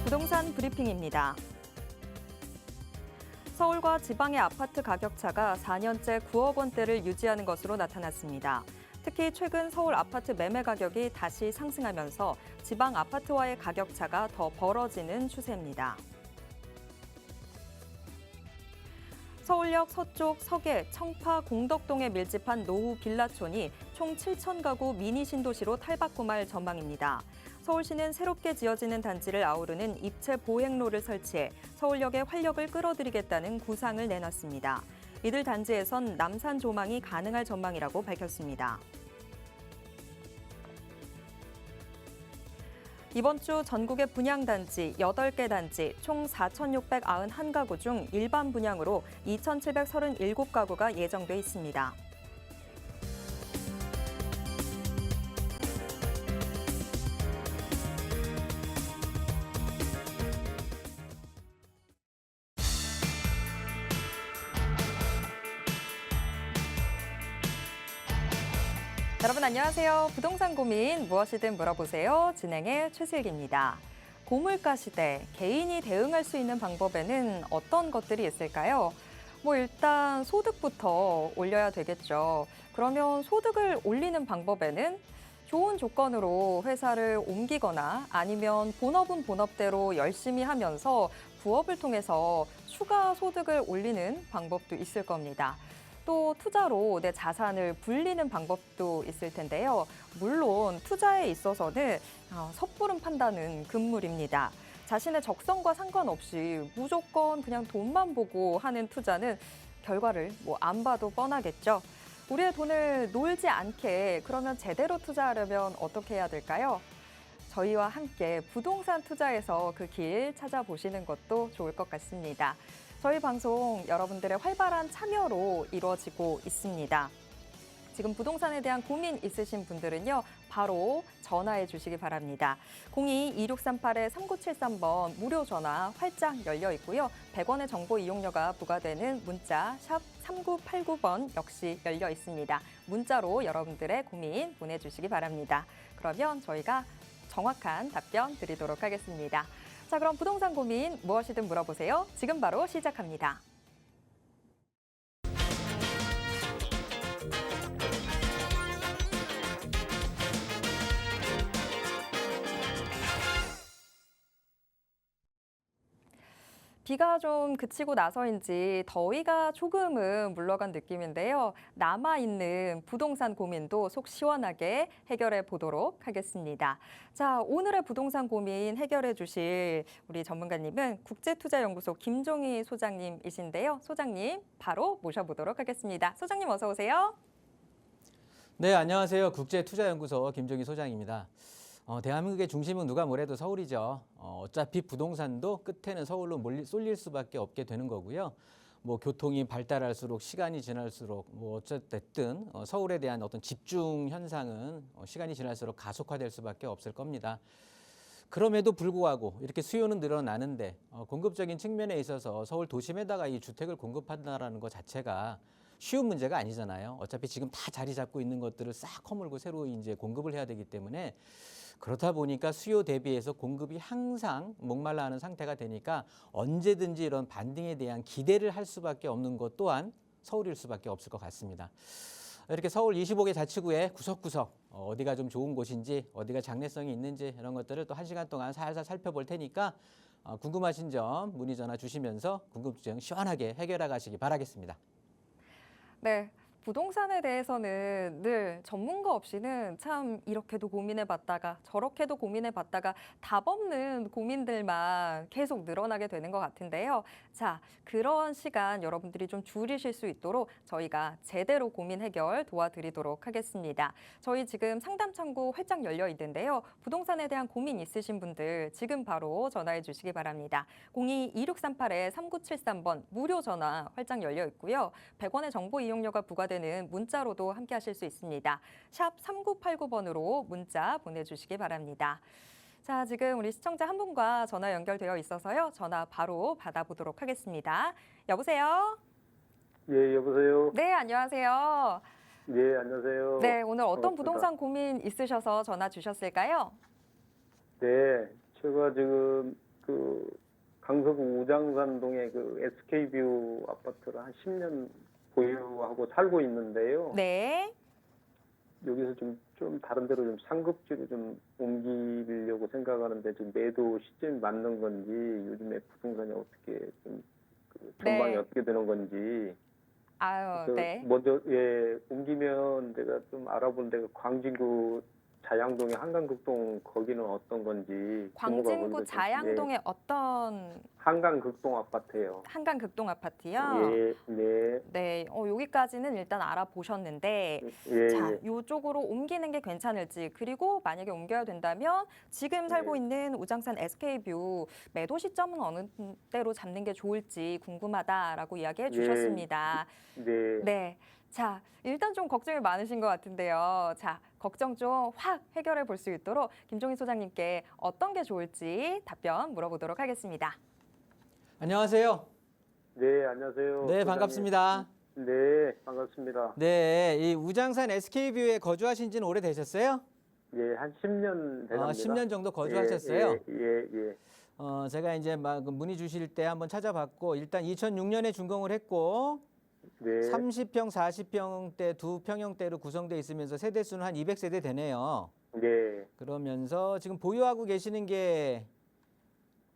부동산 브리핑입니다. 서울과 지방의 아파트 가격 차가 4년째 9억 원대를 유지하는 것으로 나타났습니다. 특히 최근 서울 아파트 매매 가격이 다시 상승하면서 지방 아파트와의 가격 차가 더 벌어지는 추세입니다. 서울역 서쪽 서계, 청파, 공덕동에 밀집한 노후 빌라촌이 총 7천 가구 미니 신도시로 탈바꿈할 전망입니다. 서울시는 새롭게 지어지는 단지를 아우르는 입체 보행로를 설치해 서울역의 활력을 끌어들이겠다는 구상을 내놨습니다. 이들 단지에선 남산 조망이 가능할 전망이라고 밝혔습니다. 이번 주 전국의 분양단지 8개 단지 총 4,691가구 중 일반 분양으로 2,737가구가 예정돼 있습니다. 여러분 안녕하세요. 부동산 고민 무엇이든 물어보세요. 진행의 최슬기입니다. 고물가 시대, 개인이 대응할 수 있는 방법에는 어떤 것들이 있을까요? 일단 소득부터 올려야 되겠죠. 그러면 소득을 올리는 방법에는 좋은 조건으로 회사를 옮기거나 아니면 본업은 본업대로 열심히 하면서 부업을 통해서 추가 소득을 올리는 방법도 있을 겁니다. 또 투자로 내 자산을 불리는 방법도 있을 텐데요. 물론 투자에 있어서는 섣부른 판단은 금물입니다. 자신의 적성과 상관없이 무조건 그냥 돈만 보고 하는 투자는 결과를 안 봐도 뻔하겠죠. 우리의 돈을 놀지 않게 그러면 제대로 투자하려면 어떻게 해야 될까요? 저희와 함께 부동산 투자에서 그 길 찾아보시는 것도 좋을 것 같습니다. 저희 방송 여러분들의 활발한 참여로 이루어지고 있습니다. 지금 부동산에 대한 고민 있으신 분들은요, 바로 전화해 주시기 바랍니다. 02-2638-3973번 무료 전화 활짝 열려 있고요. 100원의 정보 이용료가 부과되는 문자 샵 3989번 역시 열려 있습니다. 문자로 여러분들의 고민 보내주시기 바랍니다. 그러면 저희가 정확한 답변 드리도록 하겠습니다. 자, 그럼 부동산 고민 무엇이든 물어보세요. 지금 바로 시작합니다. 비가 좀 그치고 나서인지 더위가 조금은 물러간 느낌인데요. 남아있는 부동산 고민도 속 시원하게 해결해 보도록 하겠습니다. 자, 오늘의 부동산 고민 해결해 주실 우리 전문가님은 국제투자연구소 김종희 소장님이신데요. 소장님 바로 모셔보도록 하겠습니다. 소장님 어서 오세요. 네, 안녕하세요. 국제투자연구소 김종희 소장입니다. 대한민국의 중심은 누가 뭐래도 서울이죠. 어차피 부동산도 끝에는 서울로 쏠릴 수밖에 없게 되는 거고요. 교통이 발달할수록 시간이 지날수록 어쨌든 서울에 대한 어떤 집중 현상은 시간이 지날수록 가속화될 수밖에 없을 겁니다. 그럼에도 불구하고 이렇게 수요는 늘어나는데 공급적인 측면에 있어서 서울 도심에다가 이 주택을 공급한다라는 것 자체가 쉬운 문제가 아니잖아요. 어차피 지금 다 자리 잡고 있는 것들을 싹 허물고 새로 이제 공급을 해야 되기 때문에 그렇다 보니까 수요 대비해서 공급이 항상 목말라 하는 상태가 되니까 언제든지 이런 반등에 대한 기대를 할 수밖에 없는 것 또한 서울일 수밖에 없을 것 같습니다. 이렇게 서울 25개 자치구의 구석구석 어디가 좀 좋은 곳인지 어디가 장래성이 있는지 이런 것들을 또 1시간 동안 살살 살펴볼 테니까 궁금하신 점 문의 전화 주시면서 궁금증 시원하게 해결해 가시기 바라겠습니다. 네. 부동산에 대해서는 늘 전문가 없이는 참 이렇게도 고민해봤다가 저렇게도 고민해봤다가 답 없는 고민들만 계속 늘어나게 되는 것 같은데요. 자, 그런 시간 여러분들이 좀 줄이실 수 있도록 저희가 제대로 고민 해결 도와드리도록 하겠습니다. 저희 지금 상담 창구 활짝 열려 있는데요. 부동산에 대한 고민 있으신 분들 지금 바로 전화해 주시기 바랍니다. 02-2638-3973번 무료 전화 활짝 열려 있고요. 100원의 정보 이용료가 부과되는 문자로도 함께 하실 수 있습니다. 샵 3989번으로 문자 보내주시기 바랍니다. 자, 지금 우리 시청자 한 분과 전화 연결되어 있어서요. 전화 바로 받아보도록 하겠습니다. 여보세요? 예, 여보세요? 네, 안녕하세요. 예, 안녕하세요. 네, 오늘 어떤 반갑습니다. 부동산 고민 있으셔서 전화 주셨을까요? 네, 제가 지금 그 강서구 우장산동에 그 SK뷰 아파트를 한 10년 보유하고 살고 있는데요. 네. 여기서 좀 다른 데로 좀 상급지로 좀 옮기려고 생각하는데 지금 매도 시점이 맞는 건지 요즘에 부동산이 어떻게 그 전망이 네. 어떻게 되는 건지 아유, 그래서 네. 먼저 옮기면 내가 좀 알아본 데가 광진구 자양동의 한강극동 거기는 어떤 건지 규모가 광진구 거기가 좀, 자양동의 어떤 한강극동 아파트예요. 한강 극동 아파트요? 예, 네, 네, 여기까지는 일단 알아보셨는데, 자, 예, 이쪽으로 옮기는 게 괜찮을지, 그리고 만약에 옮겨야 된다면 지금 살고 예. 있는 우장산 SK뷰 매도 시점은 어느 때로 잡는 게 좋을지 궁금하다라고 이야기해 주셨습니다. 네, 네, 자, 일단 좀 걱정이 많으신 것 같은데요. 자, 걱정 좀 확 해결해 볼 수 있도록 김종희 소장님께 어떤 게 좋을지 답변 물어보도록 하겠습니다. 네, 안녕하세요. 안녕하세요. 네, 소장님. 반갑습니다. 네, 반갑습니다. 네, 이 우장산 SK뷰에 거주하신 지는 오래되셨어요? 예, 한 10년 돼갑니다. 10년 정도 거주하셨어요? 예. 제가 이제 막 문의 주실 때 한번 찾아봤고, 일단 2006년에 준공을 했고, 네, 30평, 40평대 두 평형대로 구성되어 있으면서 세대수는 한 200세대 되네요. 네, 그러면서 지금 보유하고 계시는 게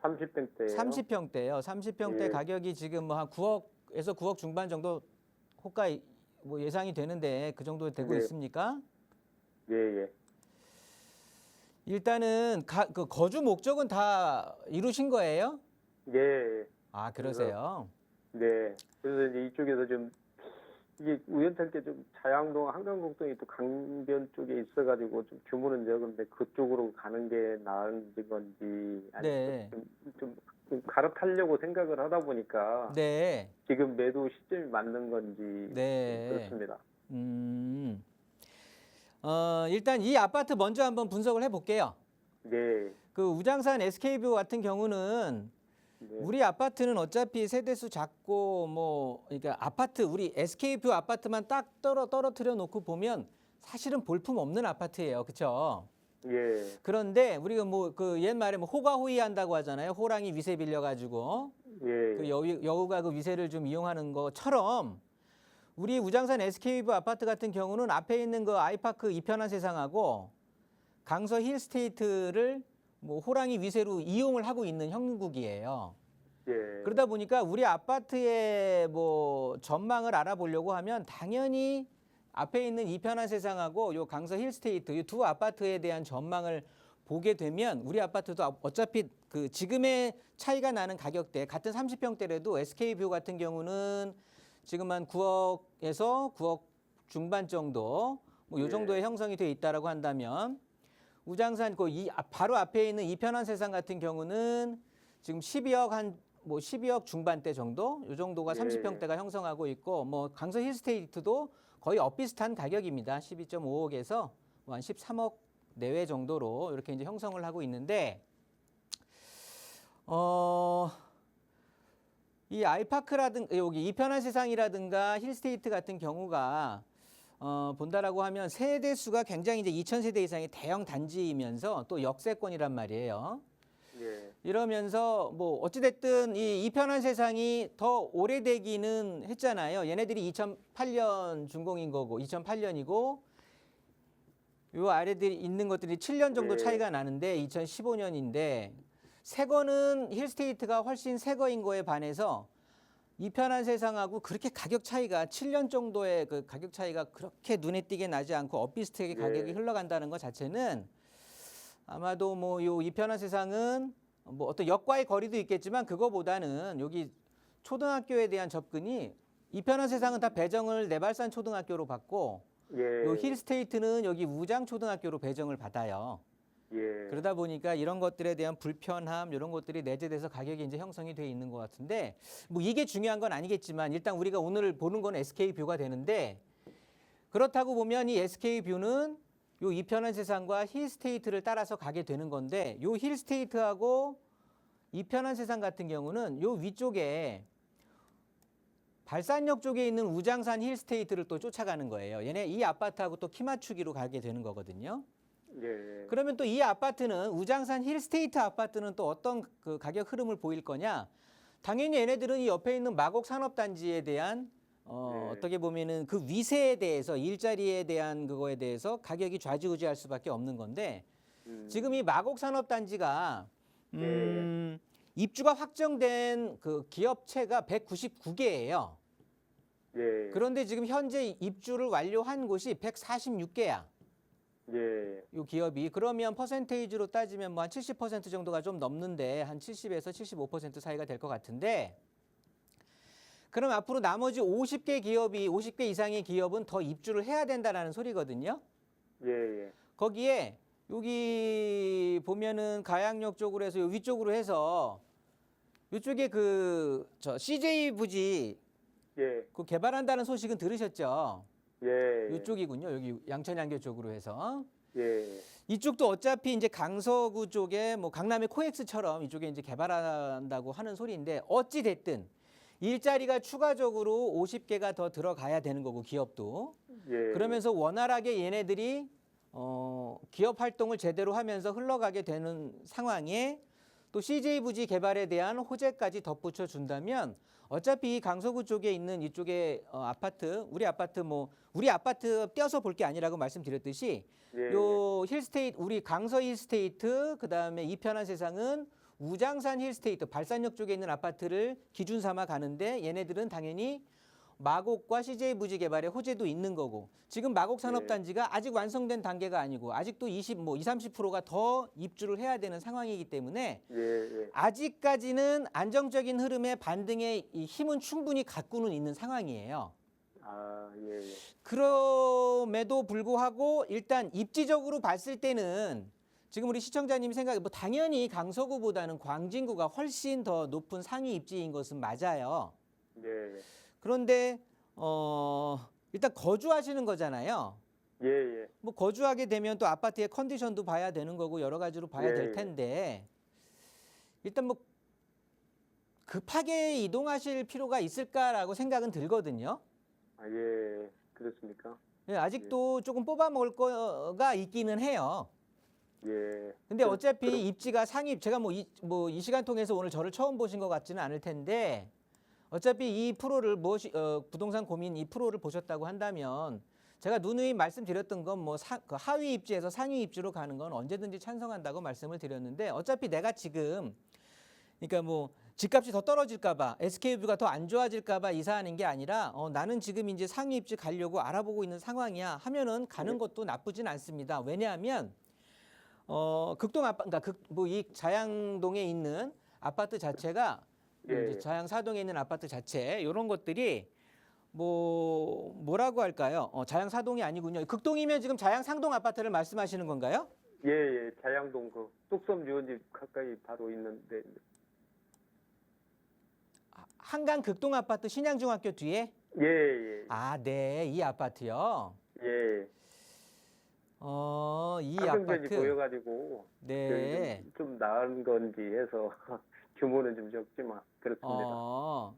30평대예요. 30평대예요. 30평대 예. 가격이 지금 뭐 한 9억에서 9억 중반 정도 호가 뭐 예상이 되는데 그 정도 되고 네. 있습니까? 예. 일단은 그 거주 목적은 다 이루신 거예요? 예. 아, 그러세요. 네. 그래서 이제 이쪽에서 좀 이게 우연찮게 좀 자양동, 한강곡동이 또 강변 쪽에 있어가지고 좀 규모는 적은데 그쪽으로 가는 게 나은 건지 네. 아니면 좀 갈아타려고 생각을 하다 보니까 네. 지금 매도 시점이 맞는 건지 네. 좀 그렇습니다. 일단 이 아파트 먼저 한번 분석을 해볼게요. 네. 그 우장산 SK뷰 같은 경우는 네. 우리 아파트는 어차피 세대수 작고 뭐 그러니까 아파트 우리 SK뷰 아파트만 딱 떨어뜨려 놓고 보면 사실은 볼품 없는 아파트예요. 그렇죠? 예. 그런데 우리가 뭐 그 옛말에 뭐 호가호위 한다고 하잖아요. 호랑이 위세 빌려 가지고 예. 그 여우가 그 위세를 좀 이용하는 것처럼 우리 우장산 SK뷰 아파트 같은 경우는 앞에 있는 그 아이파크 이편한 세상하고 강서 힐스테이트를 뭐 호랑이 위세로 이용을 하고 있는 형국이에요. 예. 그러다 보니까 우리 아파트의 뭐 전망을 알아보려고 하면 당연히 앞에 있는 이편한 세상하고 요 강서 힐스테이트 이 두 아파트에 대한 전망을 보게 되면 우리 아파트도 어차피 그 지금의 차이가 나는 가격대 같은 30평대라도 SK뷰 같은 경우는 지금 한 9억에서 9억 중반 정도 뭐 요 정도의 형성이 돼 있다라고 한다면 우장산 바로 앞에 있는 이편한 세상 같은 경우는 지금 12억 중반대 정도 요 정도가 예. 30평대가 형성하고 있고 뭐 강서 힐스테이트도 거의 엇비슷한 가격입니다. 12.5억에서 한 13억 내외 정도로 이렇게 이제 형성을 하고 있는데 이 아이파크라든가 여기 이편한 세상이라든가 힐스테이트 같은 경우가 본다라고 하면 세대 수가 굉장히 이제 2,000세대 이상의 대형 단지이면서 또 역세권이란 말이에요. 예. 이러면서 뭐 어찌됐든 이 이편한 세상이 더 오래되기는 했잖아요. 얘네들이 2008년 준공인 거고 2008년이고 요 아래들이 있는 것들이 7년 정도 네. 차이가 나는데 2015년인데 새 거는 힐스테이트가 훨씬 새 거인 거에 반해서 이편한 세상하고 그렇게 가격 차이가 7년 정도의 그 가격 차이가 그렇게 눈에 띄게 나지 않고 엇비슷하게 가격이 흘러간다는 것 자체는 아마도 뭐 요 이편한 세상은 뭐 어떤 역과의 거리도 있겠지만 그거보다는 여기 초등학교에 대한 접근이 이편한 세상은 다 배정을 내발산 초등학교로 받고 예. 요 힐스테이트는 여기 우장 초등학교로 배정을 받아요. 예. 그러다 보니까 이런 것들에 대한 불편함 이런 것들이 내재돼서 가격이 이제 형성이 돼 있는 것 같은데 뭐 이게 중요한 건 아니겠지만 일단 우리가 오늘 보는 건 SK뷰가 되는데 그렇다고 보면 이 SK뷰는 요 이편한 세상과 힐스테이트를 따라서 가게 되는 건데 요 힐스테이트하고 이편한 세상 같은 경우는 요 위쪽에 발산역 쪽에 있는 우장산 힐스테이트를 또 쫓아가는 거예요. 얘네 이 아파트하고 또 키 맞추기로 가게 되는 거거든요. 예. 그러면 또 이 아파트는 우장산 힐스테이트 아파트는 또 어떤 그 가격 흐름을 보일 거냐? 당연히 얘네들은 이 옆에 있는 마곡 산업단지에 대한 네. 어떻게 보면은 그 위세에 대해서 일자리에 대한 그거에 대해서 가격이 좌지우지할 수밖에 없는 건데 지금 이 마곡 산업단지가 입주가 확정된 그 기업체가 199개예요. 예. 그런데 지금 현재 입주를 완료한 곳이 146개야. 예. 요 기업이 그러면 퍼센테이지로 따지면 뭐 한 70% 정도가 좀 넘는데 한 70에서 75% 사이가 될 것 같은데 그럼 앞으로 나머지 50개 이상의 기업은 더 입주를 해야 된다라는 소리거든요. 예. 예. 거기에 여기 보면은 가양역 쪽으로 해서 요 위쪽으로 해서 이쪽에 저 CJ 부지 예. 그 개발한다는 소식은 들으셨죠? 예. 이쪽이군요. 여기 양천양교 쪽으로 해서. 예. 이쪽도 어차피 이제 강서구 쪽에 뭐 강남의 코엑스처럼 이쪽에 이제 개발한다고 하는 소리인데 어찌 됐든 일자리가 추가적으로 50개가 더 들어가야 되는 거고 기업도. 예. 그러면서 원활하게 얘네들이 기업 활동을 제대로 하면서 흘러가게 되는 상황에 또 CJ 부지 개발에 대한 호재까지 덧붙여 준다면 어차피 이 강서구 쪽에 있는 이쪽에 아파트, 우리 아파트 떼어서 볼 게 아니라고 말씀드렸듯이 예. 요 힐스테이트, 우리 강서 힐스테이트, 그다음에 이편한 세상은 우장산 힐스테이트, 발산역 쪽에 있는 아파트를 기준 삼아 가는데 얘네들은 당연히 마곡과 CJ 부지 개발에 호재도 있는 거고 지금 마곡 산업단지가 아직 완성된 단계가 아니고 아직도 30%가 더 입주를 해야 되는 상황이기 때문에 예. 예. 아직까지는 안정적인 흐름의 반등의 이 힘은 충분히 갖고는 있는 상황이에요. 아, 예. 예. 그럼에도 불구하고 일단 입지적으로 봤을 때는 지금 우리 시청자님 생각에 뭐 당연히 강서구보다는 광진구가 훨씬 더 높은 상위 입지인 것은 맞아요. 예. 그런데 일단 거주하시는 거잖아요. 예. 예. 뭐 거주하게 되면 또 아파트의 컨디션도 봐야 되는 거고 여러 가지로 봐야 예, 될 예. 텐데 일단 뭐 급하게 이동하실 필요가 있을까라고 생각은 들거든요. 아, 예. 그렇습니까? 예, 아직도 조금 뽑아 먹을 거가 있기는 해요. 예. 근데 어차피 입지가 상위 제가 뭐 이 시간 통해서 오늘 저를 처음 보신 것 같지는 않을 텐데 어차피 이 프로를 부동산 고민 이 프로를 보셨다고 한다면 제가 누누이 말씀드렸던 건 뭐 그 하위 입지에서 상위 입지로 가는 건 언제든지 찬성한다고 말씀을 드렸는데 어차피 내가 지금 그러니까 뭐 집값이 더 떨어질까봐 SK뷰가 더 안 좋아질까봐 이사하는 게 아니라 나는 지금 이제 상위 입지 가려고 알아보고 있는 상황이야 하면은 가는 것도 나쁘진 않습니다. 왜냐하면 극동 그러니까 이 자양동에 있는 아파트 자체가 예. 이제 자양 사동에 있는 아파트 자체 이런 것들이 뭐라고 할까요? 자양 사동이 아니군요. 극동이면 지금 자양 상동 아파트를 말씀하시는 건가요? 예. 예. 자양동 그 뚝섬 유원지 가까이 바로 있는데. 한강 극동 아파트 신양중학교 뒤에? 예. 예. 아, 네, 이 아파트요. 예. 이 가격변이 아파트. 보여가지고 네. 좀 나은 건지 해서 규모는 좀 적지만 그렇습니다.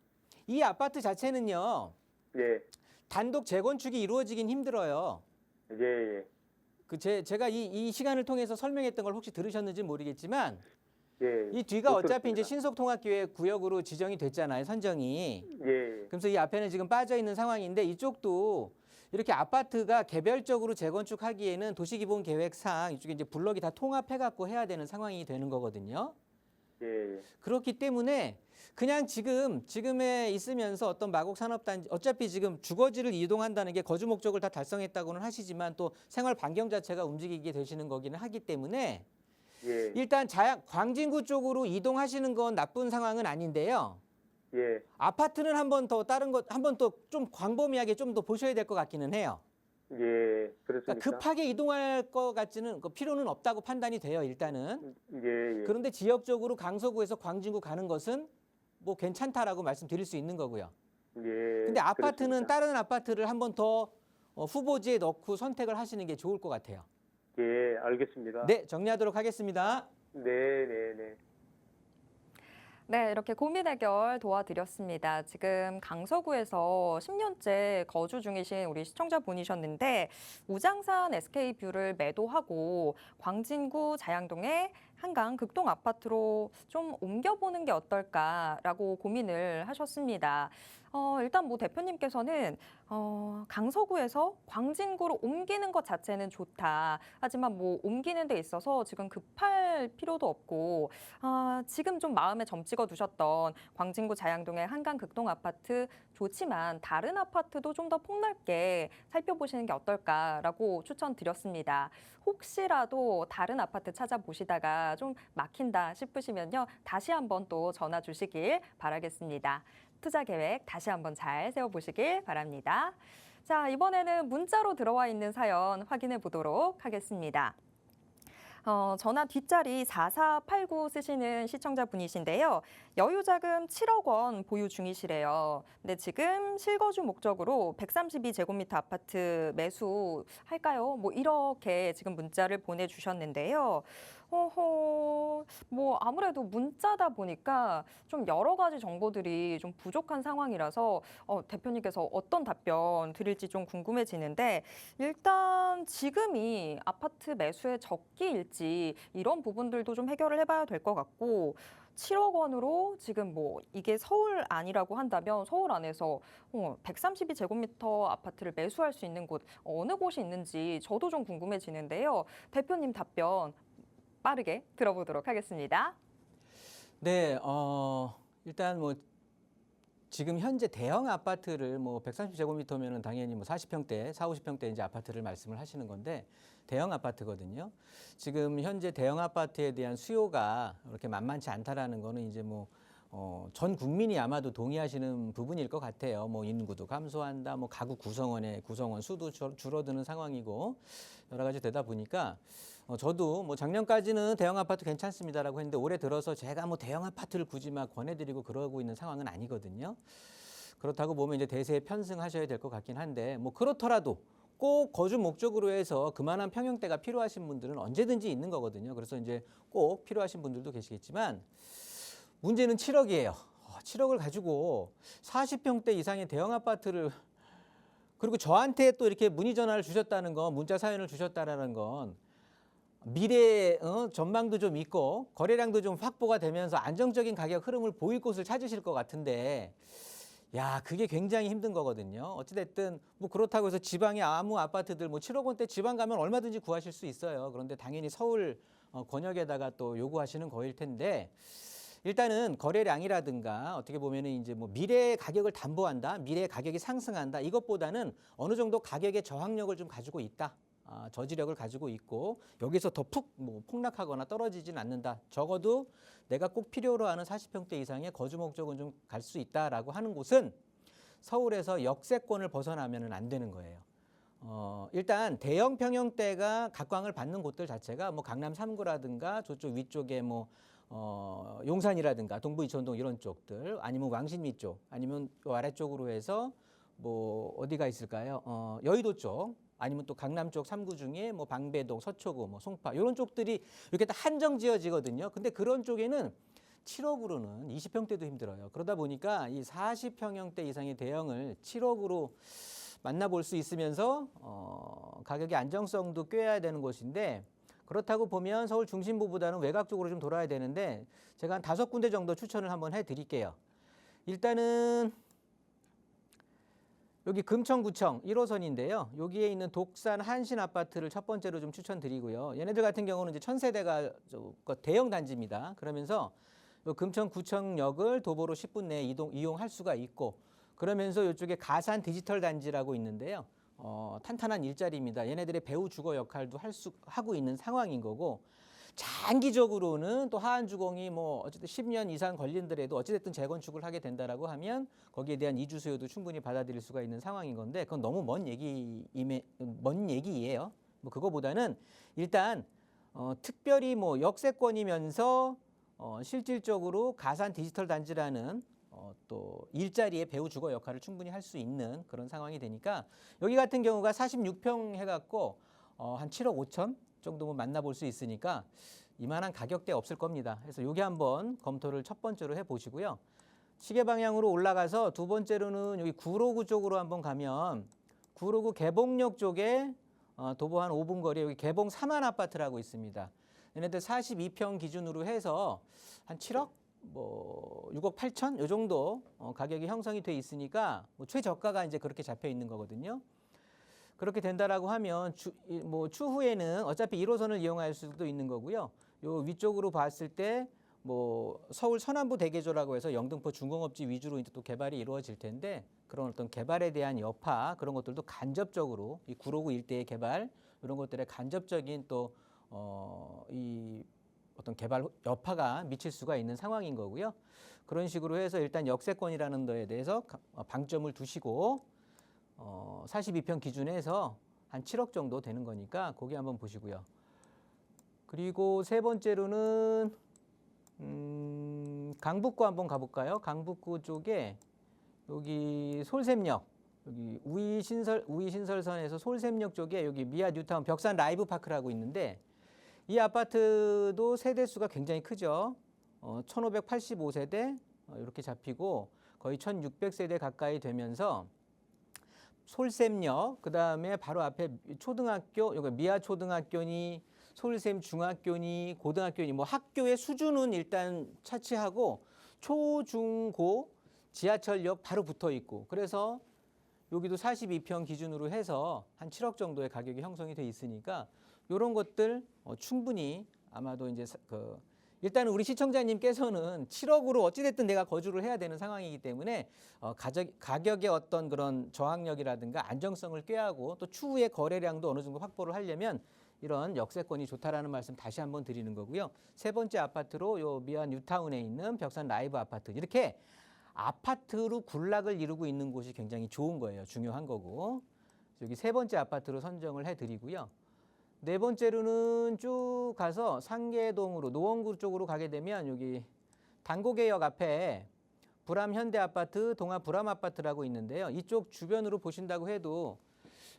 이 아파트 자체는요. 예. 단독 재건축이 이루어지긴 힘들어요. 예. 예. 제가 이 시간을 통해서 설명했던 걸 혹시 들으셨는지 모르겠지만 예. 이 뒤가 못 어차피 이제 들었습니다. 신속통합계획 구역으로 지정이 됐잖아요, 선정이. 예. 그래서 이 앞에는 지금 빠져 있는 상황인데 이쪽도 이렇게 아파트가 개별적으로 재건축하기에는 도시기본계획상 이쪽에 이제 블럭이 다 통합해갖고 해야 되는 상황이 되는 거거든요. 예. 그렇기 때문에 그냥 지금에 있으면서 어떤 마곡 산업단지 어차피 지금 주거지를 이동한다는 게 거주 목적을 다 달성했다고는 하시지만 또 생활 반경 자체가 움직이게 되시는 거기는 하기 때문에 예. 일단 광진구 쪽으로 이동하시는 건 나쁜 상황은 아닌데요. 예. 아파트는 한 번 더 좀 광범위하게 좀 더 보셔야 될 것 같기는 해요. 예. 그러니까 그렇습니까? 급하게 이동할 것 같지는 그 필요는 없다고 판단이 돼요, 일단은. 예. 예. 그런데 지역적으로 강서구에서 광진구 가는 것은 뭐 괜찮다라고 말씀드릴 수 있는 거고요. 예. 근데 아파트는 그렇습니다. 다른 아파트를 한 번 더 후보지에 넣고 선택을 하시는 게 좋을 것 같아요. 예. 알겠습니다. 네, 정리하도록 하겠습니다. 네. 네. 네. 네, 이렇게 고민 해결 도와드렸습니다. 지금 강서구에서 10년째 거주 중이신 우리 시청자분이셨는데 우장산 SK뷰를 매도하고 광진구 자양동의 한강 극동 아파트로 좀 옮겨보는 게 어떨까라고 고민을 하셨습니다. 일단 뭐 대표님께서는 강서구에서 광진구로 옮기는 것 자체는 좋다. 하지만 뭐 옮기는 데 있어서 지금 급할 필요도 없고 지금 좀 마음에 점 찍어 두셨던 광진구 자양동의 한강 극동 아파트 좋지만 다른 아파트도 좀 더 폭넓게 살펴보시는 게 어떨까라고 추천드렸습니다. 혹시라도 다른 아파트 찾아보시다가 좀 막힌다 싶으시면요. 다시 한번 또 전화 주시길 바라겠습니다. 투자 계획 다시 한번 잘 세워보시길 바랍니다. 자, 이번에는 문자로 들어와 있는 사연 확인해 보도록 하겠습니다. 전화 뒷자리 4489 쓰시는 시청자분이신데요. 여유자금 7억 원 보유 중이시래요. 근데 지금 실거주 목적으로 132제곱미터 아파트 매수할까요? 뭐 이렇게 지금 문자를 보내주셨는데요. 뭐 아무래도 문자다 보니까 좀 여러 가지 정보들이 좀 부족한 상황이라서 대표님께서 어떤 답변 드릴지 좀 궁금해지는데 일단 지금이 아파트 매수의 적기일지 이런 부분들도 좀 해결을 해봐야 될 것 같고 7억 원으로 지금 뭐 이게 서울 안이라고 한다면 서울 안에서 132제곱미터 아파트를 매수할 수 있는 곳 어느 곳이 있는지 저도 좀 궁금해지는데요. 대표님 답변 빠르게 들어보도록 하겠습니다. 네, 일단 뭐 지금 현재 대형 아파트를 뭐 130제곱미터면은 당연히 뭐 40평대, 50평대 이제 아파트를 말씀을 하시는 건데 대형 아파트거든요. 지금 현재 대형 아파트에 대한 수요가 그렇게 만만치 않다라는 거는 이제 뭐 전 국민이 아마도 동의하시는 부분일 것 같아요. 뭐 인구도 감소한다, 뭐 가구 구성원의 구성원 수도 줄어드는 상황이고 여러 가지 되다 보니까 저도 뭐 작년까지는 대형 아파트 괜찮습니다라고 했는데 올해 들어서 제가 뭐 대형 아파트를 굳이 막 권해드리고 그러고 있는 상황은 아니거든요. 그렇다고 보면 이제 대세에 편승하셔야 될 것 같긴 한데 뭐 그렇더라도 꼭 거주 목적으로 해서 그만한 평형대가 필요하신 분들은 언제든지 있는 거거든요. 그래서 이제 꼭 필요하신 분들도 계시겠지만 문제는 7억이에요. 7억을 가지고 40평대 이상의 대형 아파트를 그리고 저한테 또 이렇게 문의 전화를 주셨다는 건 문자 사연을 주셨다라는 건 미래 전망도 좀 있고 거래량도 좀 확보가 되면서 안정적인 가격 흐름을 보일 곳을 찾으실 것 같은데 야 그게 굉장히 힘든 거거든요. 어찌됐든 뭐 그렇다고 해서 지방의 아무 아파트들 뭐 7억 원대 지방 가면 얼마든지 구하실 수 있어요. 그런데 당연히 서울 권역에다가 또 요구하시는 거일 텐데 일단은 거래량이라든가 어떻게 보면은 이제 뭐 미래 가격을 담보한다, 미래 가격이 상승한다 이것보다는 어느 정도 가격의 저항력을 좀 가지고 있다. 저지력을 가지고 있고 여기서 더 뭐 폭락하거나 떨어지진 않는다. 적어도 내가 꼭 필요로 하는 40평대 이상의 거주 목적은 좀 갈 수 있다라고 하는 곳은 서울에서 역세권을 벗어나면은 안 되는 거예요. 일단 대형 평형대가 각광을 받는 곳들 자체가 뭐 강남 3구라든가 저쪽 위쪽에 뭐 용산이라든가 동부 이촌동 이런 쪽들 아니면 왕십리 쪽 아니면 요 아래쪽으로 해서 뭐 어디가 있을까요? 여의도 쪽 아니면 또 강남 쪽 3구 중에 뭐 방배동, 서초구, 뭐 송파 이런 쪽들이 이렇게 다 한정 지어지거든요. 근데 그런 쪽에는 7억으로는 20평대도 힘들어요. 그러다 보니까 이 40평형대 이상의 대형을 7억으로 만나볼 수 있으면서 가격의 안정성도 꾀해야 되는 곳인데 그렇다고 보면 서울 중심부보다는 외곽 쪽으로 좀 돌아야 되는데 제가 한 5군데 정도 추천을 한번 해드릴게요. 일단은 여기 금천구청 1호선인데요. 여기에 있는 독산 한신 아파트를 첫 번째로 좀 추천드리고요. 얘네들 같은 경우는 이제 1000세대가 대형 단지입니다. 그러면서 금천구청역을 도보로 10분 내에 이용할 수가 있고 그러면서 이쪽에 가산 디지털 단지라고 있는데요. 탄탄한 일자리입니다. 얘네들의 배후 주거 역할도 하고 있는 상황인 거고 장기적으로는 또 하안주공이 뭐 어쨌든 10년 이상 걸린더라도 어찌됐든 재건축을 하게 된다라고 하면 거기에 대한 이주 수요도 충분히 받아들일 수가 있는 상황인 건데 그건 너무 먼 얘기예요. 뭐 그거보다는 일단 특별히 뭐 역세권이면서 실질적으로 가산 디지털 단지라는 또 일자리의 배후 주거 역할을 충분히 할 수 있는 그런 상황이 되니까 여기 같은 경우가 46평 해갖고 한 7억 5천 정도면 만나볼 수 있으니까 이만한 가격대 없을 겁니다. 그래서 여기 한번 검토를 첫 번째로 해보시고요. 시계 방향으로 올라가서 두 번째로는 여기 구로구 쪽으로 한번 가면 구로구 개봉역 쪽에 도보 한 5분 거리에 여기 개봉 3한 아파트라고 있습니다. 얘네들 42평 기준으로 해서 한 7억, 뭐 6억 8천 요 정도 가격이 형성이 돼 있으니까 뭐 최저가가 이제 그렇게 잡혀 있는 거거든요. 그렇게 된다라고 하면 추후에는 어차피 1호선을 이용할 수도 있는 거고요. 요 위쪽으로 봤을 때 뭐 서울 서남부 대개조라고 해서 영등포 중공업지 위주로 이제 또 개발이 이루어질 텐데 그런 어떤 개발에 대한 여파 그런 것들도 간접적으로 이 구로구 일대의 개발 이런 것들의 간접적인 또 이 어떤 개발 여파가 미칠 수가 있는 상황인 거고요. 그런 식으로 해서 일단 역세권이라는 거에 대해서 방점을 두시고 42평 기준에서 한 7억 정도 되는 거니까 거기 한번 보시고요. 그리고 세 번째로는 강북구 한번 가볼까요? 강북구 쪽에 여기 솔샘역, 여기 우이신설선에서 솔샘역 쪽에 여기 미아 뉴타운 벽산 라이브 파크라고 있는데 이 아파트도 세대수가 굉장히 크죠. 1585세대 이렇게 잡히고 거의 1600세대 가까이 되면서 솔샘역, 그 다음에 바로 앞에 초등학교, 여기 미아 초등학교니 솔샘 중학교니 고등학교니 뭐 학교의 수준은 일단 차치하고 초, 중, 고 지하철역 바로 붙어 있고 그래서 여기도 42평 기준으로 해서 한 7억 정도의 가격이 형성이 돼 있으니까 이런 것들 충분히 아마도 이제 일단은 우리 시청자님께서는 7억으로 어찌됐든 내가 거주를 해야 되는 상황이기 때문에 가격의 어떤 그런 저항력이라든가 안정성을 꾀하고 또 추후에 거래량도 어느 정도 확보를 하려면 이런 역세권이 좋다라는 말씀 다시 한번 드리는 거고요. 세 번째 아파트로 요 미아 뉴타운에 있는 벽산 라이브 아파트 이렇게 아파트로 군락을 이루고 있는 곳이 굉장히 좋은 거예요. 중요한 거고 여기 세 번째 아파트로 선정을 해드리고요. 네 번째로는 쭉 가서 상계동으로 노원구 쪽으로 가게 되면 여기 단고개역 앞에 불암 현대아파트, 동아 불암아파트라고 있는데요. 이쪽 주변으로 보신다고 해도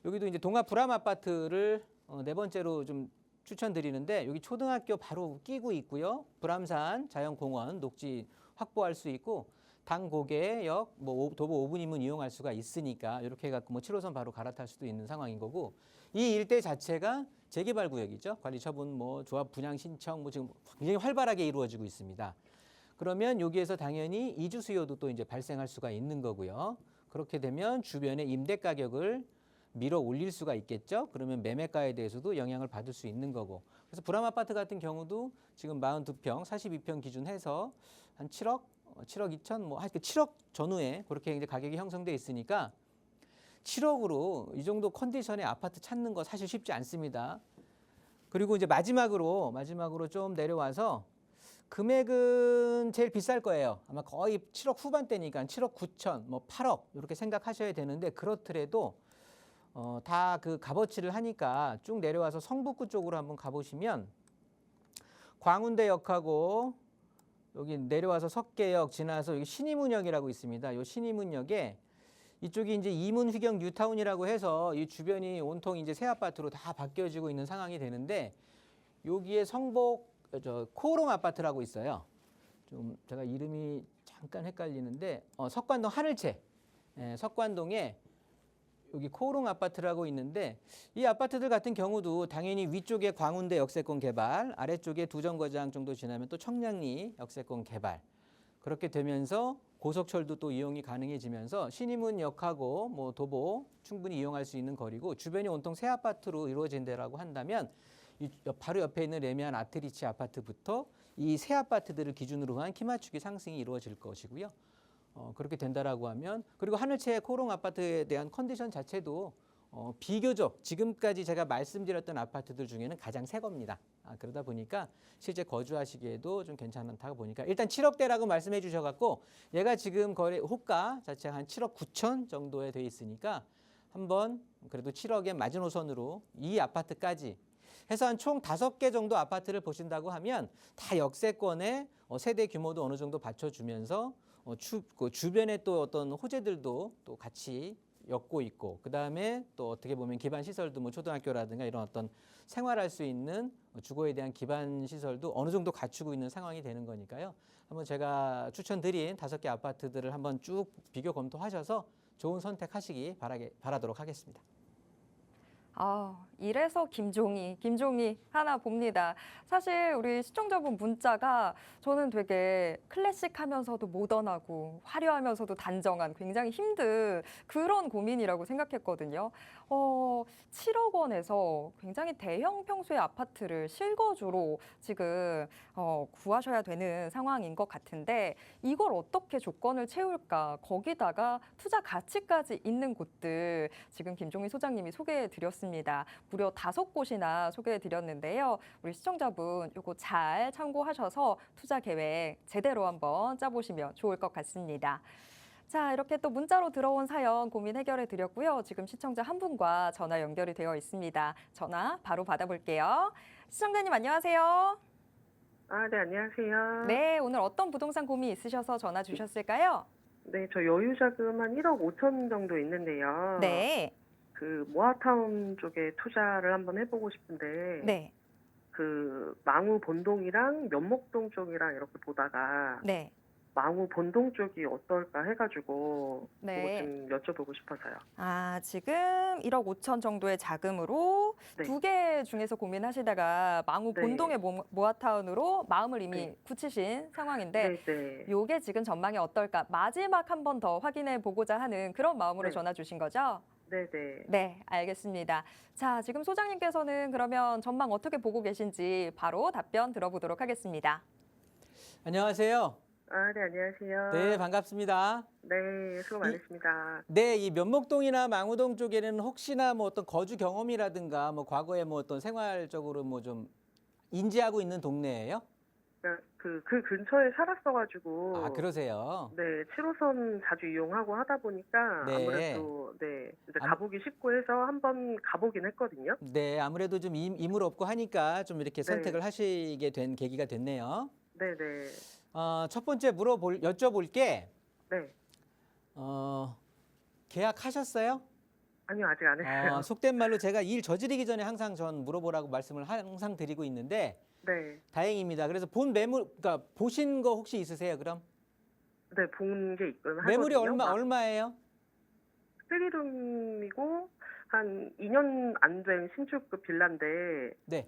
여기도 이제 동아 불암아파트를 네 번째로 좀 추천드리는데 여기 초등학교 바로 끼고 있고요. 불암산 자연공원 녹지 확보할 수 있고 단고개역 뭐 도보 5분이면 이용할 수가 있으니까 이렇게 해갖고 뭐 7호선 바로 갈아탈 수도 있는 상황인 거고 이 일대 자체가 재개발 구역이죠. 관리 처분 뭐 조합 분양 신청 뭐 지금 굉장히 활발하게 이루어지고 있습니다. 그러면 여기에서 당연히 이주 수요도 또 이제 발생할 수가 있는 거고요. 그렇게 되면 주변의 임대 가격을 밀어 올릴 수가 있겠죠. 그러면 매매가에 대해서도 영향을 받을 수 있는 거고. 그래서 불암 아파트 같은 경우도 지금 42평, 42평 기준 해서 한 7억 2천 뭐 7억 전후에 그렇게 이제 가격이 형성돼 있으니까 7억으로 이 정도 컨디션의 아파트 찾는 거 사실 쉽지 않습니다. 그리고 이제 마지막으로 좀 내려와서 금액은 제일 비쌀 거예요. 아마 거의 7억 후반대니까 7억 9천, 뭐 8억 이렇게 생각하셔야 되는데 그렇더라도 다 그 값어치를 하니까 쭉 내려와서 성북구 쪽으로 한번 가보시면 광운대역하고 여기 내려와서 석계역 지나서 여기 신이문역이라고 있습니다. 이 신이문역에 이쪽이 이제 이문휘경 뉴타운이라고 해서 이 주변이 온통 이제 새 아파트로 다 바뀌어지고 있는 상황이 되는데 여기에 코오롱 아파트라고 있어요. 좀 제가 이름이 잠깐 헷갈리는데 석관동 하늘채, 석관동에 여기 코오롱 아파트라고 있는데 이 아파트들 같은 경우도 당연히 위쪽에 광운대 역세권 개발, 아래쪽에 두정거장 정도 지나면 또 청량리 역세권 개발 그렇게 되면서 고속철도 또 이용이 가능해지면서 신이문역하고 뭐 도보 충분히 이용할 수 있는 거리고 주변이 온통 새 아파트로 이루어진 데라고 한다면 이 바로 옆에 있는 레미안 아트리치 아파트부터 이 새 아파트들을 기준으로 한 키맞추기 상승이 이루어질 것이고요. 그렇게 된다라고 하면 그리고 하늘채 코오롱 아파트에 대한 컨디션 자체도 비교적 지금까지 제가 말씀드렸던 아파트들 중에는 가장 새 겁니다. 그러다 보니까 실제 거주하시기에도 좀 괜찮다고 보니까 일단 7억대라고 말씀해 주셔갖고 얘가 지금 거래 호가 자체가 한 7억 9천 정도에 돼 있으니까 한번 그래도 7억의 마지노선으로 이 아파트까지 해서 한 총 5개 정도 아파트를 보신다고 하면 다 역세권의 세대 규모도 어느 정도 받쳐주면서 주변에 또 어떤 호재들도 또 같이 엮고 있고 그다음에 또 어떻게 보면 기반 시설도 뭐 초등학교라든가 이런 어떤 생활할 수 있는 주거에 대한 기반 시설도 어느 정도 갖추고 있는 상황이 되는 거니까요. 한번 제가 추천드린 5개 아파트들을 한번 쭉 비교 검토하셔서 좋은 선택하시기 바라도록 하겠습니다. 이래서 김종이 하나 봅니다. 사실 우리 시청자분 문자가 저는 되게 클래식하면서도 모던하고 화려하면서도 단정한 굉장히 힘든 그런 고민이라고 생각했거든요. 7억 원에서 굉장히 대형 평수의 아파트를 실거주로 지금 구하셔야 되는 상황인 것 같은데 이걸 어떻게 조건을 채울까? 거기다가 투자 가치까지 있는 곳들 지금 김종희 소장님이 소개해 드렸습니다. 무려 5곳이나 소개해 드렸는데요. 우리 시청자분 이거 잘 참고하셔서 투자 계획 제대로 한번 짜보시면 좋을 것 같습니다. 자, 이렇게 또 문자로 들어온 사연 고민 해결해 드렸고요. 지금 시청자 한 분과 전화 연결이 되어 있습니다. 전화 바로 받아볼게요. 시청자님 안녕하세요. 네, 안녕하세요. 네, 오늘 어떤 부동산 고민 있으셔서 전화 주셨을까요? 네, 저 여유자금 한 1억 5천 정도 있는데요. 네, 그 모아타운 쪽에 투자를 한번 해보고 싶은데, 네, 그 망우 본동이랑 면목동 쪽이랑 이렇게 보다가 네. 망우 본동 쪽이 어떨까 해가지고 네. 그거 좀 여쭤보고 싶어서요. 지금 1억 5천 정도의 자금으로 네. 2개 중에서 고민하시다가 망우 네. 본동의 모아타운으로 마음을 이미 네. 굳히신 상황인데 네. 요게 지금 전망이 어떨까? 마지막 한 번 더 확인해 보고자 하는 그런 마음으로 네. 전화 주신 거죠? 네. 네, 알겠습니다. 자, 지금 소장님께서는 그러면 전망 어떻게 보고 계신지 바로 답변 들어보도록 하겠습니다. 안녕하세요. 네, 안녕하세요. 네, 반갑습니다. 네, 수고 많으십니다. 네, 이 면목동이나 망우동 쪽에는 혹시나 뭐 어떤 거주 경험이라든가 뭐 과거에 뭐 어떤 생활적으로 뭐 좀 인지하고 있는 동네예요? 그 근처에 살았어가지고. 그러세요. 네, 7호선 자주 이용하고 하다 보니까 네. 아무래도 네, 이제 아무- 가보기 쉽고 해서 한번 가보긴 했거든요. 네, 아무래도 좀 이물 없고 하니까 좀 이렇게 네. 선택을 하시게 된 계기가 됐네요. 네. 첫 번째 여쭤볼 게 네. 계약하셨어요? 아니요, 아직 안 했어요. 속된 말로 제가 일 저지르기 전에 항상 전 물어보라고 말씀을 항상 드리고 있는데 네. 다행입니다. 그래서 본 매물, 그러니까 보신 거 혹시 있으세요? 그럼 네, 본 게 있긴 하거든요. 매물이 얼마예요? 3룸이고 한 2년 안 된 신축급 빌라인데 네,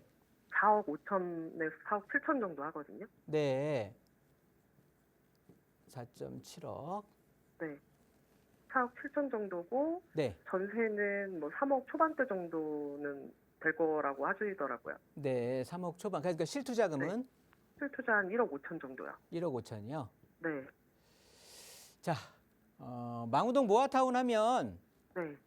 4억 5천에서 4억 7천 정도 하거든요. 네, 4.7억. 네. 4억 7천 정도고 네, 전세는 뭐 3억 초반대 정도는 될 거라고 하시더라고요. 네, 3억 초반. 그러니까 실투자금은 실투자 한 1억 5천 정도요. 1억 5천이요. 네. 자, 망우동 모아타운 하면 네.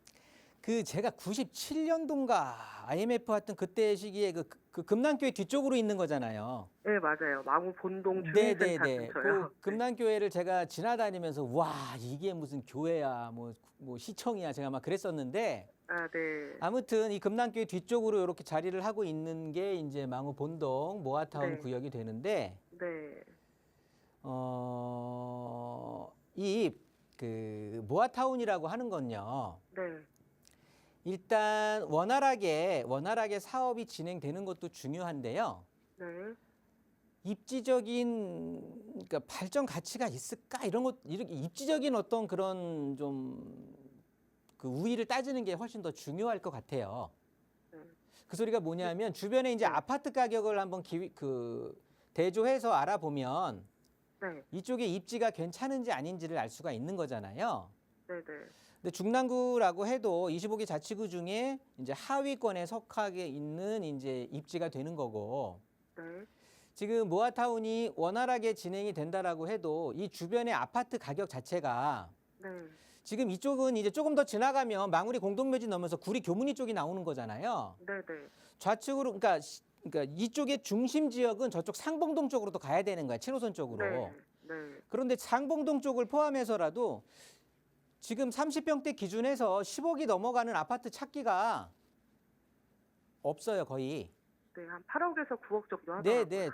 그 제가 97년도인가 IMF 왔던 그때 시기에 그 금난교회 뒤쪽으로 있는 거잖아요. 네, 맞아요. 망우 본동 주민센터 근처요. 그 금난교회를 제가 지나다니면서 와 이게 무슨 교회야, 뭐 시청이야, 제가 막 그랬었는데 네. 아무튼 이 금난교회 뒤쪽으로 이렇게 자리를 하고 있는 게 이제 망우 본동 모아타운 네. 구역이 되는데 네. 이 그 모아타운이라고 하는 건요. 네. 일단 원활하게 사업이 진행되는 것도 중요한데요. 네. 입지적인 그러니까 발전 가치가 있을까 이런 것 이렇게 입지적인 어떤 그런 좀 그 우위를 따지는 게 훨씬 더 중요할 것 같아요. 그 소리가 뭐냐면 주변에 이제 네. 아파트 가격을 한번 대조해서 알아보면 네. 이쪽에 입지가 괜찮은지 아닌지를 알 수가 있는 거잖아요. 네. 근데 중랑구라고 해도 25개 자치구 중에 이제 하위권에 속하게 있는 이제 입지가 되는 거고 네. 지금 모아타운이 원활하게 진행이 된다라고 해도 이 주변의 아파트 가격 자체가 네. 지금 이쪽은 이제 조금 더 지나가면 망우리 공동묘지 넘어서 구리 교문이 쪽이 나오는 거잖아요. 네. 좌측으로 그러니까 이쪽의 중심 지역은 저쪽 상봉동 쪽으로 또 가야 되는 거야. 7호선 쪽으로. 네. 그런데 상봉동 쪽을 포함해서라도 지금 30평대 기준에서 10억이 넘어가는 아파트 찾기가 없어요, 거의. 네, 한 8억에서 9억 정도 네, 하더라고요. 네.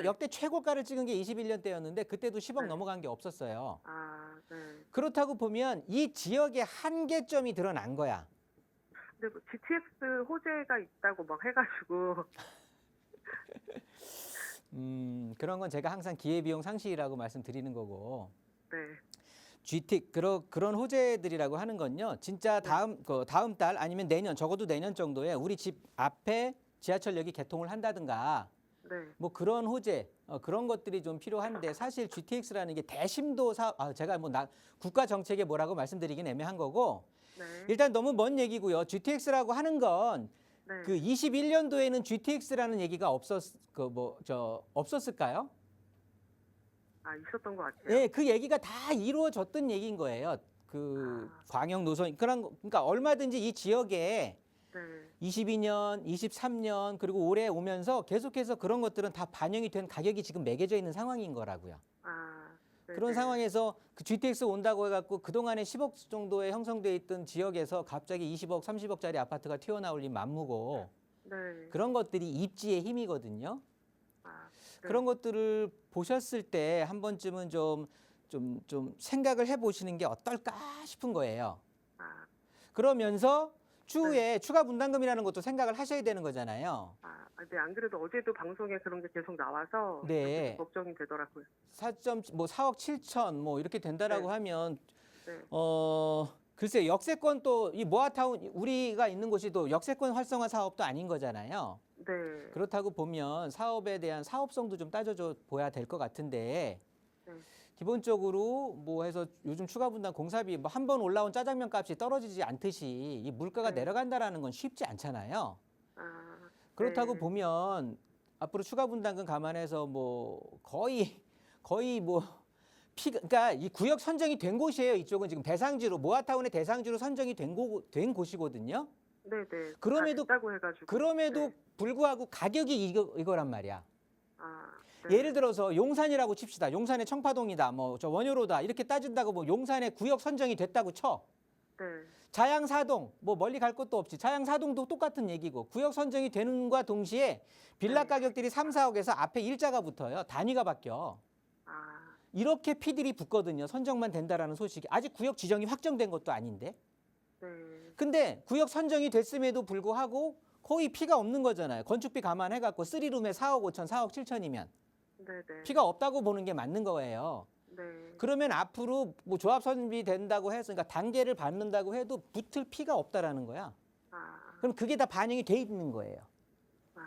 역대 최고가를 찍은 게 21년 때였는데 그때도 10억 네. 넘어간 게 없었어요. 아, 네. 그렇다고 보면 이 지역의 한계점이 드러난 거야. 근데 뭐 GTX 호재가 있다고 막 해가지고 그런 건 제가 항상 기회비용 상식이라고 말씀드리는 거고. 네, 그런 호재들이라고 하는 건요. 진짜 다음 달 아니면 내년, 적어도 내년 정도에 우리 집 앞에 지하철역이 개통을 한다든가 네, 뭐 그런 호재, 그런 것들이 좀 필요한데 사실 GTX라는 게 대심도 제가 뭐 국가 정책에 뭐라고 말씀드리긴 애매한 거고 네, 일단 너무 먼 얘기고요. GTX라고 하는 건 네. 그 21년도에는 GTX라는 얘기가 없었을까요? 아, 있었던 것 같아요. 예, 그 얘기가 다 이루어졌던 얘기인 거예요. 그 광역 노선 그러니까 얼마든지 이 지역에 네, 22년, 23년 그리고 올해 오면서 계속해서 그런 것들은 다 반영이 된 가격이 지금 매겨져 있는 상황인 거라고요. 아, 네, 그런 네. 상황에서 그 GTX 온다고 해갖고 그동안에 10억 정도에 형성돼 있던 지역에서 갑자기 20억, 30억짜리 아파트가 튀어나올 리 만무고 네, 그런 것들이 입지의 힘이거든요. 아, 네. 그런 것들을 보셨을 때 한 번쯤은 좀 생각을 해보시는 게 어떨까 싶은 거예요. 아, 그러면서 추후에 추가 분담금이라는 것도 생각을 하셔야 되는 거잖아요. 네, 안 그래도 어제도 방송에 그런 게 계속 나와서 네. 좀 걱정이 되더라고요. 4억 7천 뭐 이렇게 된다라고 네. 하면 네, 글쎄 역세권 또 이 모아타운 우리가 있는 곳이 또 역세권 활성화 사업도 아닌 거잖아요. 네, 그렇다고 보면 사업에 대한 사업성도 좀 따져줘 보야 될 것 같은데 네. 기본적으로 뭐 해서 요즘 추가 분담 공사비 뭐 한 번 올라온 짜장면 값이 떨어지지 않듯이 이 물가가 네. 내려간다라는 건 쉽지 않잖아요. 아, 그렇다고 네. 보면 앞으로 추가 분담금 감안해서 뭐 거의 뭐 그러니까 이 구역 선정이 된 곳이에요. 이쪽은 지금 대상지로 모아타운의 대상지로 선정이 된 곳이거든요. 네, 네. 그럼에도- 다 됐다고 해가지고. 그럼에도 네. 불구하고 가격이 이거란 말이야. 아, 네. 예를 들어서 용산이라고 칩시다. 용산의 청파동이다. 뭐 저 원효로다. 이렇게 따진다고 뭐 용산의 구역 선정이 됐다고 쳐. 네, 자양사동 뭐 멀리 갈 것도 없지. 자양사동도 똑같은 얘기고 구역 선정이 되는과 동시에 빌라 네. 가격들이 3, 4억에서 앞에 일자가 붙어요. 단위가 바뀌어. 아, 이렇게 피들이 붙거든요. 선정만 된다라는 소식이. 아직 구역 지정이 확정된 것도 아닌데. 네, 근데 구역 선정이 됐음에도 불구하고 거의 피가 없는 거잖아요. 건축비 감안해갖고 3룸에 4억 5천, 4억 7천이면 네, 네. 피가 없다고 보는 게 맞는 거예요. 네, 그러면 앞으로 뭐 조합 선비 된다고 해서 그러니까 단계를 밟는다고 해도 붙을 피가 없다라는 거야. 아, 그럼 그게 다 반영이 돼 있는 거예요. 아,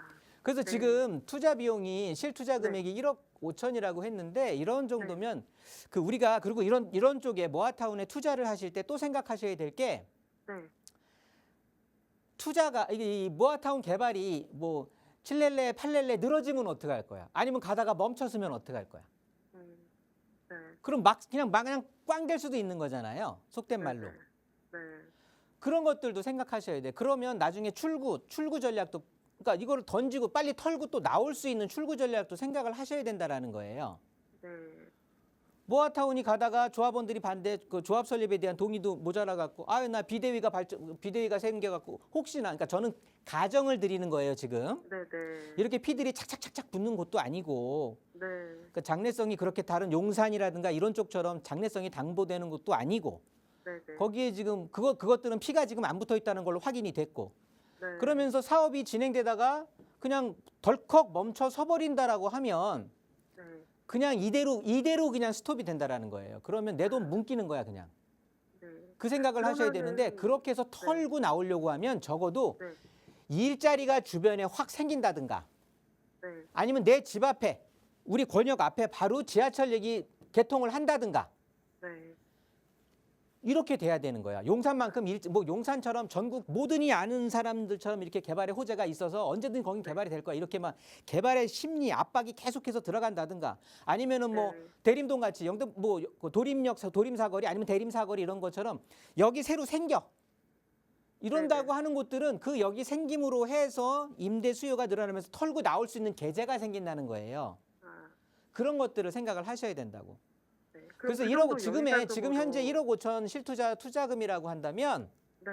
그래서 네. 지금 투자 비용이 실투자 금액이 1억 5천이라고 했는데 이런 정도면 그 우리가 그리고 이런 쪽에 모아타운에 투자를 하실 때 또 생각하셔야 될 게 네, 투자가 이 모아타운 개발이 뭐 7렐레, 8렐레 늘어지면 어떡할 거야? 아니면 가다가 멈췄으면 어떡할 거야? 네. 그럼 그냥 꽝 될 수도 있는 거잖아요. 속된 말로. 네, 네, 그런 것들도 생각하셔야 돼. 그러면 나중에 출구 전략도 그러니까 이거를 던지고 빨리 털고 또 나올 수 있는 출구 전략도 생각을 하셔야 된다라는 거예요. 네, 모아타운이 가다가 조합원들이 그 조합 설립에 대한 동의도 모자라 갖고 나 비대위가 생겨 갖고 혹시나 그러니까 저는 가정을 드리는 거예요, 지금. 네, 네, 이렇게 피들이 착착착착 붙는 곳도 아니고 네, 그러니까 장래성이 그렇게 다른 용산이라든가 이런 쪽처럼 장래성이 당보되는 곳도 아니고 네, 네. 거기에 지금 그것들은 피가 지금 안 붙어 있다는 걸로 확인이 됐고 네. 그러면서 사업이 진행되다가 그냥 덜컥 멈춰 서버린다라고 하면 네, 그냥 이대로 그냥 스톱이 된다라는 거예요. 그러면 내 돈 뭉기는 거야 그냥. 네, 그 생각을 하셔야 그러면은- 되는데 그렇게 해서 털고 나오려고 하면 적어도 네, 일자리가 주변에 확 생긴다든가 네, 아니면 내 집 앞에 우리 권역 앞에 바로 지하철역이 개통을 한다든가 네, 이렇게 돼야 되는 거야. 용산만큼 뭐 용산처럼 전국 모든이 아는 사람들처럼 이렇게 개발의 호재가 있어서 언제든 거긴 개발이 될 거야. 이렇게 막 개발의 심리 압박이 계속해서 들어간다든가 아니면은 뭐 네. 대림동 같이 영등 뭐 도림역 도림사거리 아니면 대림사거리 이런 것처럼 여기 새로 생겨. 이런다고 네네. 하는 곳들은 그 여기 생김으로 해서 임대 수요가 늘어나면서 털고 나올 수 있는 계제가 생긴다는 거예요. 아, 그런 것들을 생각을 하셔야 된다고. 네. 그래서 그 1억 정도 지금 여유자금으로- 현재 1억 5천 투자금이라고 한다면 네,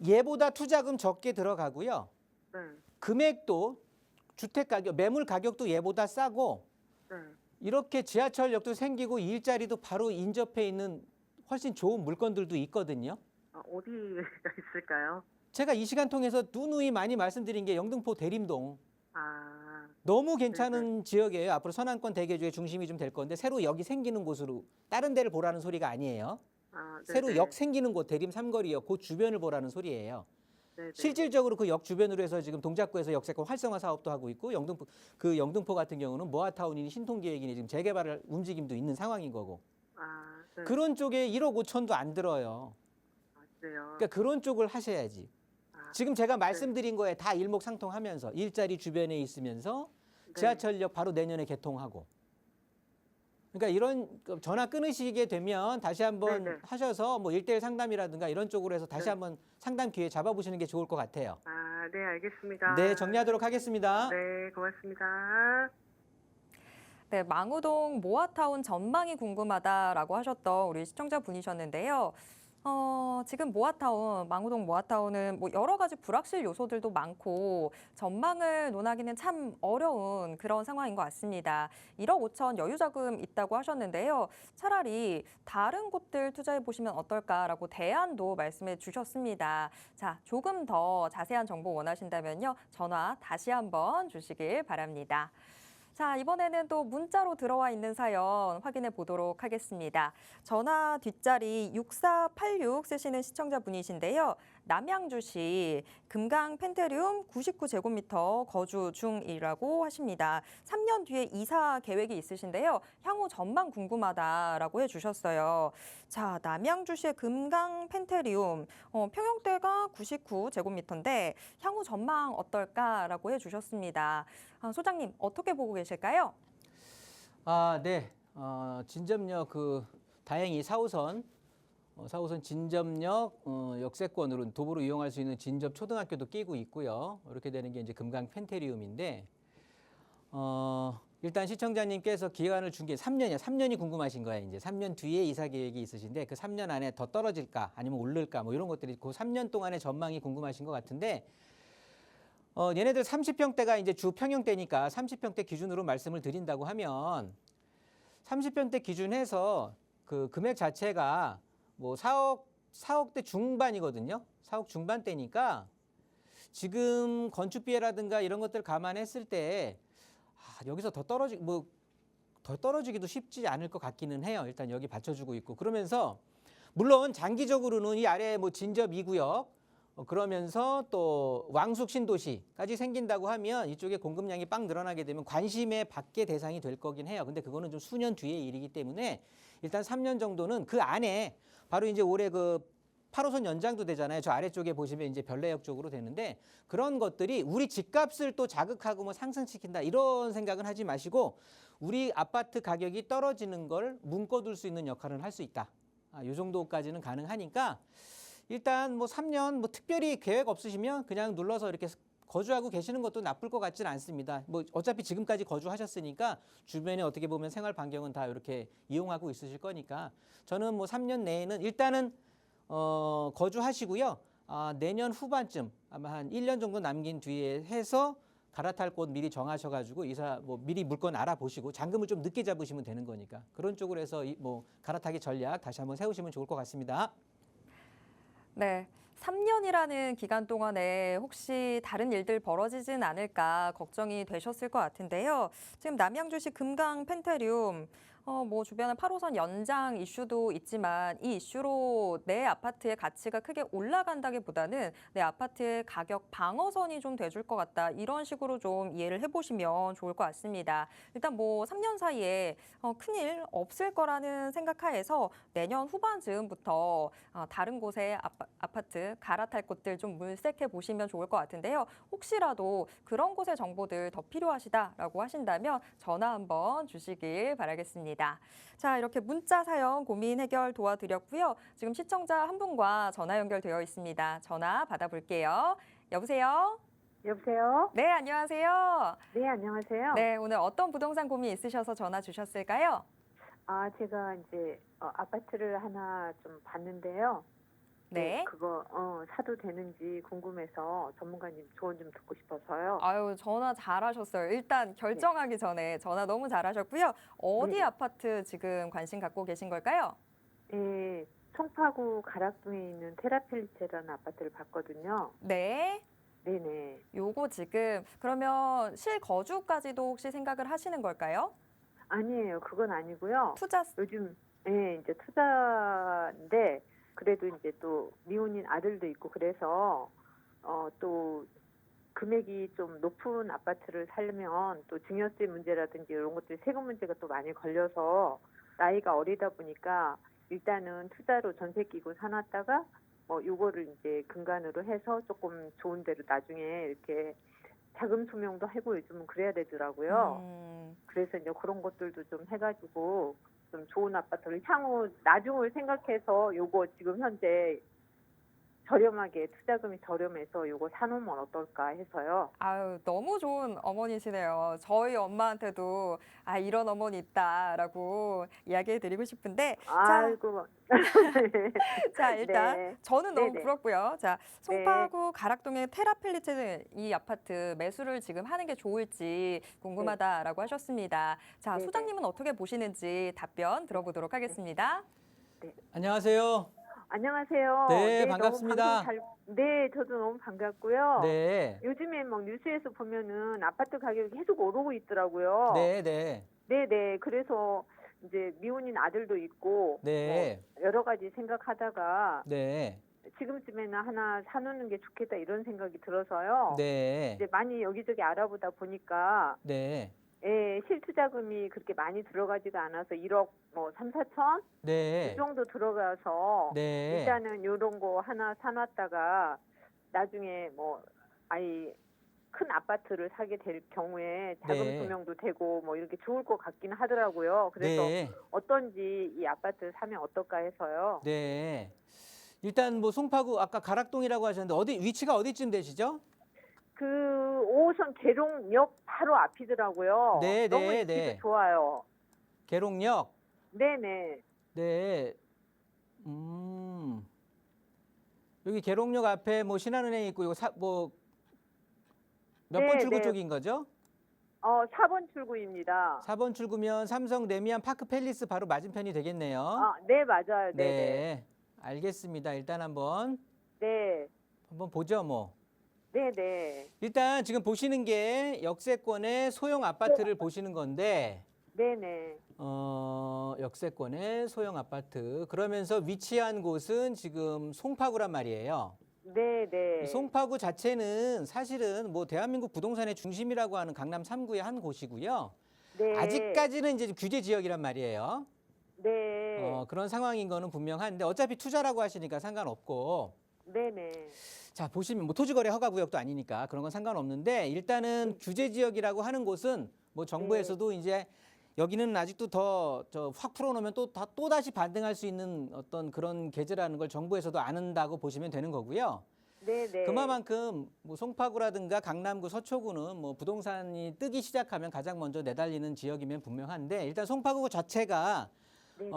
얘보다 투자금 적게 들어가고요. 네, 금액도 주택 가격, 매물 가격도 얘보다 싸고 네. 이렇게 지하철역도 생기고 일자리도 바로 인접해 있는 훨씬 좋은 물건들도 있거든요. 어디가 있을까요? 제가 이 시간 통해서 누누이 많이 말씀드린 게 영등포 대림동. 아, 너무 괜찮은 지역이에요. 앞으로 서남권 대개주의 중심이 좀 될 건데 새로 역이 생기는 곳으로 다른 데를 보라는 소리가 아니에요. 새로 네네. 역 생기는 곳 대림 삼거리역 그 주변을 보라는 소리예요. 네네. 실질적으로 그 역 주변으로 해서 지금 동작구에서 역세권 활성화 사업도 하고 있고 영등포 같은 경우는 모아타운이니 신통기획이니 지금 재개발 움직임도 있는 상황인 거고 네. 그런 쪽에 1억 5천도 안 들어요. 그래요. 그러니까 그런 쪽을 하셔야지. 지금 제가 말씀드린 거에 다 일목상통하면서 일자리 주변에 있으면서 지하철역 바로 내년에 개통하고. 그러니까 이런 전화 끊으시게 되면 다시 한번 네네. 하셔서 뭐 1대1 상담이라든가 이런 쪽으로 해서 다시 네. 한번 상담 기회 잡아보시는 게 좋을 것 같아요. 네, 알겠습니다. 네, 정리하도록 하겠습니다. 네, 고맙습니다. 네, 망우동 모아타운 전망이 궁금하다라고 하셨던 우리 시청자분이셨는데요. 지금 망우동 모아타운은 뭐 여러 가지 불확실 요소들도 많고 전망을 논하기는 참 어려운 그런 상황인 것 같습니다. 1억 5천 여유자금 있다고 하셨는데요. 차라리 다른 곳들 투자해 보시면 어떨까라고 대안도 말씀해 주셨습니다. 자, 조금 더 자세한 정보 원하신다면요. 전화 다시 한번 주시길 바랍니다. 자, 이번에는 또 문자로 들어와 있는 사연 확인해 보도록 하겠습니다. 전화 뒷자리 6486 쓰시는 시청자분이신데요. 남양주시 금강 펜테리움 99제곱미터 거주 중이라고 하십니다. 3년 뒤에 이사 계획이 있으신데요. 향후 전망 궁금하다라고 해주셨어요. 자, 남양주시의 금강 펜테리움 평형대가 99제곱미터인데 향후 전망 어떨까라고 해주셨습니다. 소장님 어떻게 보고 계실까요? 네. 진접역 다행히 4호선 진접역 역세권으로 도보로 이용할 수 있는 진접 초등학교도 끼고 있고요. 이렇게 되는 게 이제 금강 펜테리움인데 일단 시청자님께서 기간을 준 게 3년이에요. 3년이 궁금하신 거예요. 이제 3년 뒤에 이사 계획이 있으신데 그 3년 안에 더 떨어질까 아니면 오를까 뭐 이런 것들이 그 3년 동안의 전망이 궁금하신 것 같은데 얘네들 30평대가 이제 주 평형대니까 30평대 기준으로 말씀을 드린다고 하면 30평대 기준해서 그 금액 자체가 뭐 4억대 중반이거든요. 4억 중반대니까 지금 건축비라든가 이런 것들 감안했을 때 여기서 더 떨어지기도 쉽지 않을 것 같기는 해요. 일단 여기 받쳐주고 있고 그러면서 물론 장기적으로는 이 아래 뭐 진접 2구역 그러면서 또 왕숙 신도시까지 생긴다고 하면 이쪽에 공급량이 빵 늘어나게 되면 관심의 받게 대상이 될 거긴 해요. 근데 그거는 좀 수년 뒤의 일이기 때문에 일단 3년 정도는 그 안에 바로 이제 올해 그 8호선 연장도 되잖아요. 저 아래쪽에 보시면 이제 별내역 쪽으로 되는데 그런 것들이 우리 집값을 또 자극하고 뭐 상승시킨다 이런 생각은 하지 마시고 우리 아파트 가격이 떨어지는 걸 묶어둘 수 있는 역할을 할 수 있다. 이 정도까지는 가능하니까 일단 뭐 3년 뭐 특별히 계획 없으시면 그냥 눌러서 이렇게 거주하고 계시는 것도 나쁠 것 같지는 않습니다. 뭐 어차피 지금까지 거주하셨으니까 주변에 어떻게 보면 생활 반경은 다 이렇게 이용하고 있으실 거니까 저는 뭐 3년 내에는 일단은 거주하시고요. 내년 후반쯤 아마 한 1년 정도 남긴 뒤에 해서 갈아탈 곳 미리 정하셔가지고 이사 뭐 미리 물건 알아보시고 잔금을 좀 늦게 잡으시면 되는 거니까 그런 쪽으로 해서 뭐 갈아타기 전략 다시 한번 세우시면 좋을 것 같습니다. 네. 3년이라는 기간 동안에 혹시 다른 일들 벌어지진 않을까 걱정이 되셨을 것 같은데요. 지금 남양주시 금강 펜테리움 뭐 주변에 8호선 연장 이슈도 있지만 이 이슈로 내 아파트의 가치가 크게 올라간다기보다는 내 아파트의 가격 방어선이 좀 돼줄 것 같다. 이런 식으로 좀 이해를 해보시면 좋을 것 같습니다. 일단 뭐 3년 사이에 큰일 없을 거라는 생각하에서 내년 후반쯤부터 다른 곳에 아파트 갈아탈 곳들 좀 물색해 보시면 좋을 것 같은데요. 혹시라도 그런 곳의 정보들 더 필요하시다라고 하신다면 전화 한번 주시길 바라겠습니다. 자, 이렇게 문자 사연 고민 해결 도와드렸고요. 지금 시청자 한 분과 전화 연결되어 있습니다. 전화 받아볼게요. 여보세요? 여보세요? 네, 안녕하세요. 네, 안녕하세요. 네, 오늘 어떤 부동산 고민 있으셔서 전화 주셨을까요? 제가 이제 아파트를 하나 좀 봤는데요. 네. 그거 사도 되는지 궁금해서 전문가님 조언 좀 듣고 싶어서요. 아유, 전화 잘하셨어요. 일단 결정하기 전에 전화 너무 잘하셨고요. 어디 네. 아파트 지금 관심 갖고 계신 걸까요? 예, 송파구 가락동에 있는 테라펠리체라는 아파트를 봤거든요. 네. 네네. 요거 지금 그러면 실거주까지도 혹시 생각을 하시는 걸까요? 아니에요. 그건 아니고요. 투자 요즘 이제 투자인데 그래도 이제 또 미혼인 아들도 있고 그래서 또 금액이 좀 높은 아파트를 살려면 또 증여세 문제라든지 이런 것들이 세금 문제가 또 많이 걸려서 나이가 어리다 보니까 일단은 투자로 전세 끼고 사놨다가 요거를 이제 근간으로 해서 조금 좋은 데로 나중에 이렇게 자금 소명도 하고 요즘은 그래야 되더라고요. 그래서 이제 그런 것들도 좀 해가지고 좀 좋은 아파트를 향후 나중을 생각해서 요거 지금 현재 저렴하게 투자금이 저렴해서 요거 사놓으면 어떨까 해서요. 아유, 너무 좋은 어머니시네요. 저희 엄마한테도 이런 어머니 있다라고 이야기해 드리고 싶은데 아이고. 자, 일단 네. 저는 너무 네네. 부럽고요. 자, 송파구 가락동의 테라펠리체 이 아파트 매수를 지금 하는 게 좋을지 궁금하다라고 하셨습니다. 자, 네네. 소장님은 어떻게 보시는지 답변 들어보도록 하겠습니다. 안녕하세요. 안녕하세요. 네, 너무 반갑습니다. 방송 네, 저도 너무 반갑고요. 네. 요즘에 막 뉴스에서 보면은 아파트 가격이 계속 오르고 있더라고요. 네, 네. 네네. 그래서 이제 미혼인 아들도 있고 네. 여러 가지 생각하다가 네. 지금쯤에는 하나 사놓는 게 좋겠다 이런 생각이 들어서요. 네. 이제 많이 여기저기 알아보다 보니까 네. 실투자금이 그렇게 많이 들어가지가 않아서 1억 3, 4천 이 네. 정도 들어가서 네. 일단은 요런 거 하나 사놨다가 나중에 큰 아파트를 사게 될 경우에 자금 네. 소명도 되고 이렇게 좋을 것 같긴 하더라고요. 그래서 네. 어떤지 이 아파트 사면 어떨까 해서요. 네. 일단 뭐 송파구 아까 가락동이라고 하셨는데 위치가 어디쯤 되시죠? 그 5호선 계룡역 바로 앞이더라고요. 네, 너무 네, 집이 네. 좋아요. 계룡역. 네네. 네. 여기 계룡역 앞에 뭐 신한은행 있고 이거 몇 번 네, 출구 네. 쪽인 거죠? 4번 출구입니다. 4번 출구면 삼성 레미안 파크 팰리스 바로 맞은편이 되겠네요. 네, 맞아요. 네네. 네. 알겠습니다. 일단 한번 네. 보죠, 뭐. 네네. 일단 지금 보시는 게 역세권의 소형 아파트를 보시는 건데 네네. 역세권의 소형 아파트 그러면서 위치한 곳은 지금 송파구란 말이에요. 네네. 이 송파구 자체는 사실은 뭐 대한민국 부동산의 중심이라고 하는 강남 3구의 한 곳이고요. 네. 아직까지는 이제 규제 지역이란 말이에요. 네. 그런 상황인 거는 분명한데 어차피 투자라고 하시니까 상관없고. 네네. 자, 보시면 뭐 토지거래 허가 구역도 아니니까 그런 건 상관없는데 일단은 규제 지역이라고 하는 곳은 뭐 정부에서도 이제 여기는 아직도 더 확 풀어놓으면 또 다시 반등할 수 있는 어떤 그런 계제라는 걸 정부에서도 아는다고 보시면 되는 거고요. 네네. 그만큼 뭐 송파구라든가 강남구, 서초구는 뭐 부동산이 뜨기 시작하면 가장 먼저 내달리는 지역이면 분명한데 일단 송파구 자체가 네네.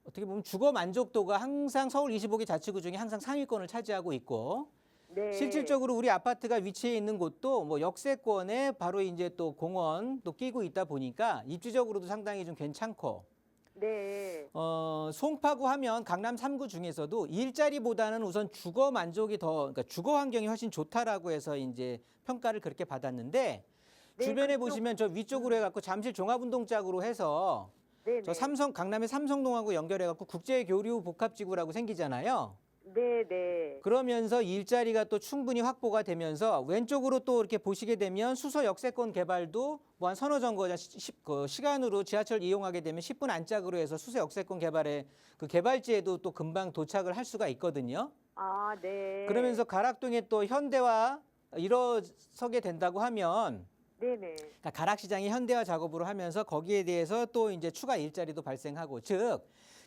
어떻게 보면 주거 만족도가 항상 서울 25개 자치구 중에 항상 상위권을 차지하고 있고 네. 실질적으로 우리 아파트가 위치해 있는 곳도 뭐 역세권에 바로 이제 또 공원도 끼고 있다 보니까 입지적으로도 상당히 좀 괜찮고 네. 송파구 하면 강남 3구 중에서도 일자리보다는 우선 주거 만족이 그러니까 주거 환경이 훨씬 좋다라고 해서 이제 평가를 그렇게 받았는데 네, 주변에 그쪽- 보시면 저 위쪽으로 해갖고 잠실 종합운동장으로 해서 네네. 저 강남의 삼성동하고 연결해갖고 국제교류 복합지구라고 생기잖아요. 네네. 그러면서 일자리가 또 충분히 확보가 되면서 왼쪽으로 또 이렇게 보시게 되면 수서 역세권 개발도 뭐 한 서너 정거장 시간으로 지하철 이용하게 되면 10분 안짝으로 해서 수서 역세권 개발에 그 개발지에도 또 금방 도착을 할 수가 있거든요. 네. 그러면서 가락동에 또 현대화 일어서게 된다고 하면 네네. 그러니까 가락시장이 현대화 작업으로 하면서 거기에 대해서 또 이제 추가 일자리도 발생하고 즉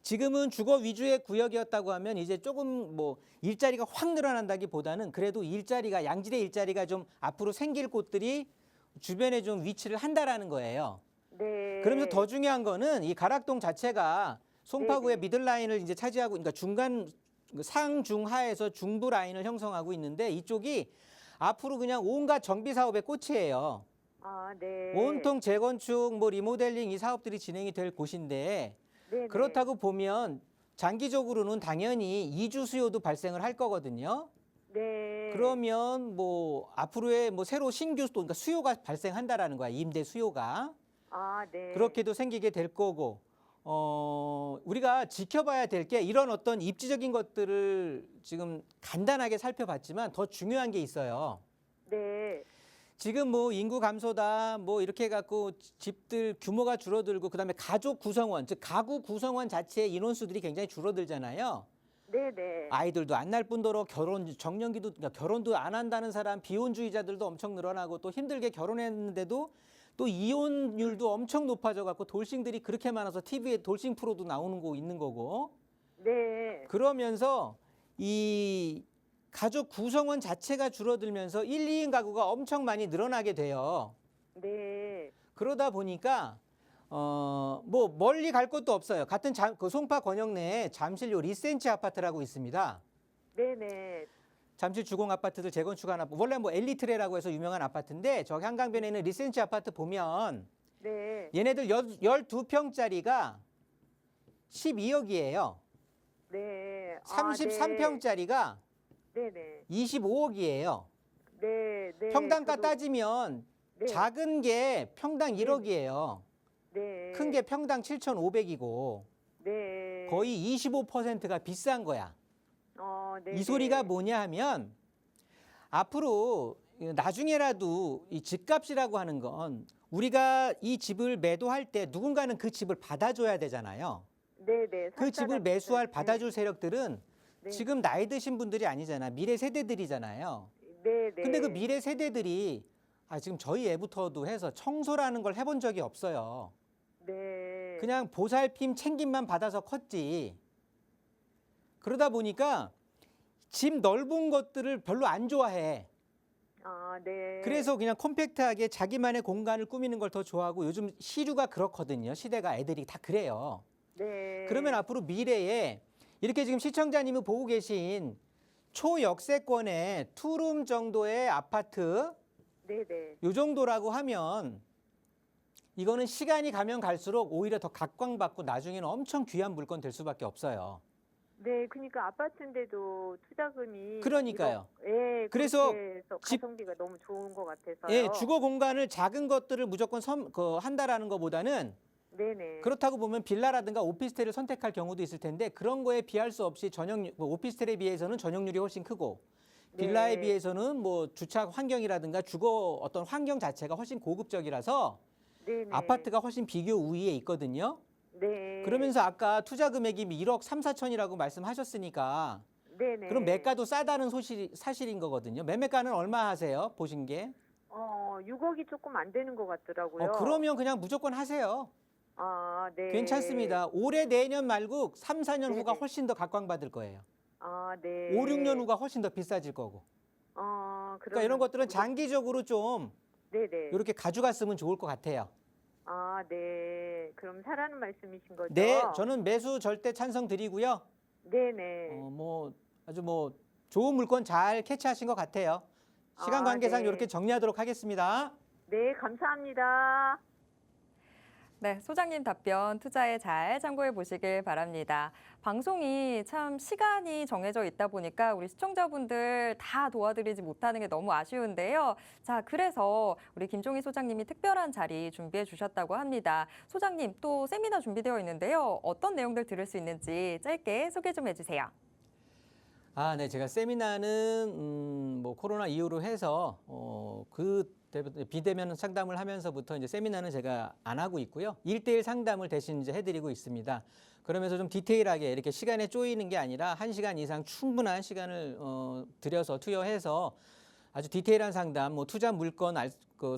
지금은 주거 위주의 구역이었다고 하면 이제 조금 뭐 일자리가 확 늘어난다기보다는 그래도 일자리가 양질의 일자리가 좀 앞으로 생길 곳들이 주변에 좀 위치를 한다라는 거예요. 네. 그러면서 더 중요한 거는 이 가락동 자체가 송파구의 네네. 미들 라인을 이제 차지하고, 그러니까 중간 상중하에서 중부 라인을 형성하고 있는데 이쪽이 앞으로 그냥 온갖 정비 사업의 꽃이에요. 아, 네. 온통 재건축, 뭐 리모델링 이 사업들이 진행이 될 곳인데 네네. 그렇다고 보면 장기적으로는 당연히 이주 수요도 발생을 할 거거든요. 네. 그러면 뭐 앞으로의 뭐 새로 신규 또 그러니까 수요가 발생한다라는 거야. 임대 수요가. 아, 네. 그렇게도 생기게 될 거고. 우리가 지켜봐야 될 게 이런 어떤 입지적인 것들을 지금 간단하게 살펴봤지만 더 중요한 게 있어요. 네. 지금 뭐 인구 감소다 뭐 이렇게 해갖고 집들 규모가 줄어들고 그다음에 가족 구성원 즉 가구 구성원 자체의 인원수들이 굉장히 줄어들잖아요. 네네. 아이들도 안 날 뿐더러 정년기도 그러니까 결혼도 안 한다는 사람 비혼주의자들도 엄청 늘어나고 또 힘들게 결혼했는데도 또 이혼율도 엄청 높아져갖고 돌싱들이 그렇게 많아서 TV에 돌싱 프로도 나오는 거 있는 거고 네. 그러면서 이 가족 구성원 자체가 줄어들면서 1, 2인 가구가 엄청 많이 늘어나게 돼요. 네. 그러다 보니까 뭐 멀리 갈 것도 없어요. 같은 그 송파 권역 내에 잠실 리센치 아파트라고 있습니다. 네네. 잠실 주공 아파트들 재건축한 아파트. 원래 뭐 엘리트레라고 해서 유명한 아파트인데 저 한강변에 있는 리센치 아파트 보면 네. 얘네들 12평짜리가 12억이에요. 네. 33평짜리가 네네. 25억이에요. 네. 네. 평당가 저도- 따지면 네. 작은 게 평당 1억이에요. 네. 큰 게 평당 7,500이고 네. 거의 25%가 비싼 거야. 네. 이 소리가 뭐냐 하면 앞으로 나중에라도 이 집값이라고 하는 건 우리가 이 집을 매도할 때 누군가는 그 집을 받아줘야 되잖아요. 네네. 그 집을 매수할 네. 받아줄 세력들은 네. 지금 나이 드신 분들이 아니잖아. 미래 세대들이잖아요. 네네. 근데 그 미래 세대들이 지금 저희 애부터도 해서 청소라는 걸 해본 적이 없어요. 네. 그냥 보살핌 챙김만 받아서 컸지. 그러다 보니까 집 넓은 것들을 별로 안 좋아해. 네. 그래서 그냥 컴팩트하게 자기만의 공간을 꾸미는 걸 더 좋아하고 요즘 시류가 그렇거든요. 시대가 애들이 다 그래요. 네. 그러면 앞으로 미래에 이렇게 지금 시청자님이 보고 계신 초역세권의 투룸 정도의 아파트 네네. 요 정도라고 하면 이거는 시간이 가면 갈수록 오히려 더 각광받고 나중에는 엄청 귀한 물건 될 수밖에 없어요. 네, 그러니까 아파트인데도 투자금이 그러니까요. 예, 그래서 그래서 집- 가성비가 너무 좋은 것 같아서요. 예, 주거 공간을 작은 것들을 무조건 한다라는 것보다는 네네. 그렇다고 보면 빌라라든가 오피스텔을 선택할 경우도 있을 텐데 그런 거에 비할 수 없이 오피스텔에 비해서는 전용률이 훨씬 크고 빌라에 네. 비해서는 뭐 주차 환경이라든가 주거 어떤 환경 자체가 훨씬 고급적이라서 네네. 아파트가 훨씬 비교 우위에 있거든요. 네. 그러면서 아까 투자 금액이 1억 3, 4천이라고 말씀하셨으니까 네네. 그럼 매가도 싸다는 사실인 거거든요. 매매가는 얼마 하세요? 보신 게? 6억이 조금 안 되는 것 같더라고요. 그러면 그냥 무조건 하세요. 네. 괜찮습니다. 올해 내년 말고 3, 4년 후가 네네. 훨씬 더 각광받을 거예요. 네. 5, 6년 후가 훨씬 더 비싸질 거고. 그러니까 이런 것들은 장기적으로 좀 네네. 이렇게 가져갔으면 좋을 것 같아요. 네. 그럼 사라는 말씀이신 거죠? 네, 저는 매수 절대 찬성 드리고요. 네네. 아주 좋은 물건 잘 캐치하신 것 같아요. 시간 관계상 네. 이렇게 정리하도록 하겠습니다. 네, 감사합니다. 네, 소장님 답변 투자에 잘 참고해 보시길 바랍니다. 방송이 참 시간이 정해져 있다 보니까 우리 시청자분들 다 도와드리지 못하는 게 너무 아쉬운데요. 자, 그래서 우리 김종희 소장님이 특별한 자리 준비해 주셨다고 합니다. 소장님, 또 세미나 준비되어 있는데요. 어떤 내용들 들을 수 있는지 짧게 소개 좀 해주세요. 네, 제가 세미나는 코로나 이후로 해서 비대면 상담을 하면서부터 이제 세미나는 제가 안 하고 있고요. 1대1 상담을 대신 이제 해드리고 있습니다. 그러면서 좀 디테일하게 이렇게 시간에 쪼이는 게 아니라 1시간 이상 충분한 시간을 들여서 투여해서 아주 디테일한 상담, 투자 물건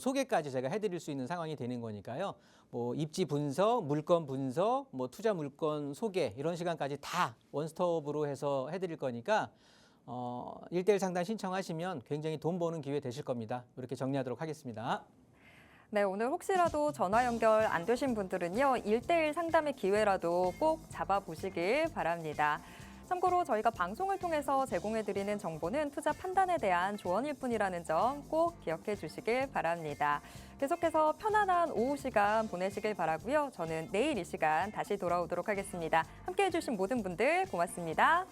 소개까지 제가 해드릴 수 있는 상황이 되는 거니까요. 입지 분석, 물건 분석, 투자 물건 소개 이런 시간까지 다 원스톱으로 해서 해드릴 거니까 1대1 상담 신청하시면 굉장히 돈 버는 기회 되실 겁니다. 이렇게 정리하도록 하겠습니다. 네, 오늘 혹시라도 전화 연결 안 되신 분들은요, 1대1 상담의 기회라도 꼭 잡아보시길 바랍니다. 참고로 저희가 방송을 통해서 제공해드리는 정보는 투자 판단에 대한 조언일 뿐이라는 점 꼭 기억해 주시길 바랍니다. 계속해서 편안한 오후 시간 보내시길 바라고요. 저는 내일 이 시간 다시 돌아오도록 하겠습니다. 함께해 주신 모든 분들 고맙습니다.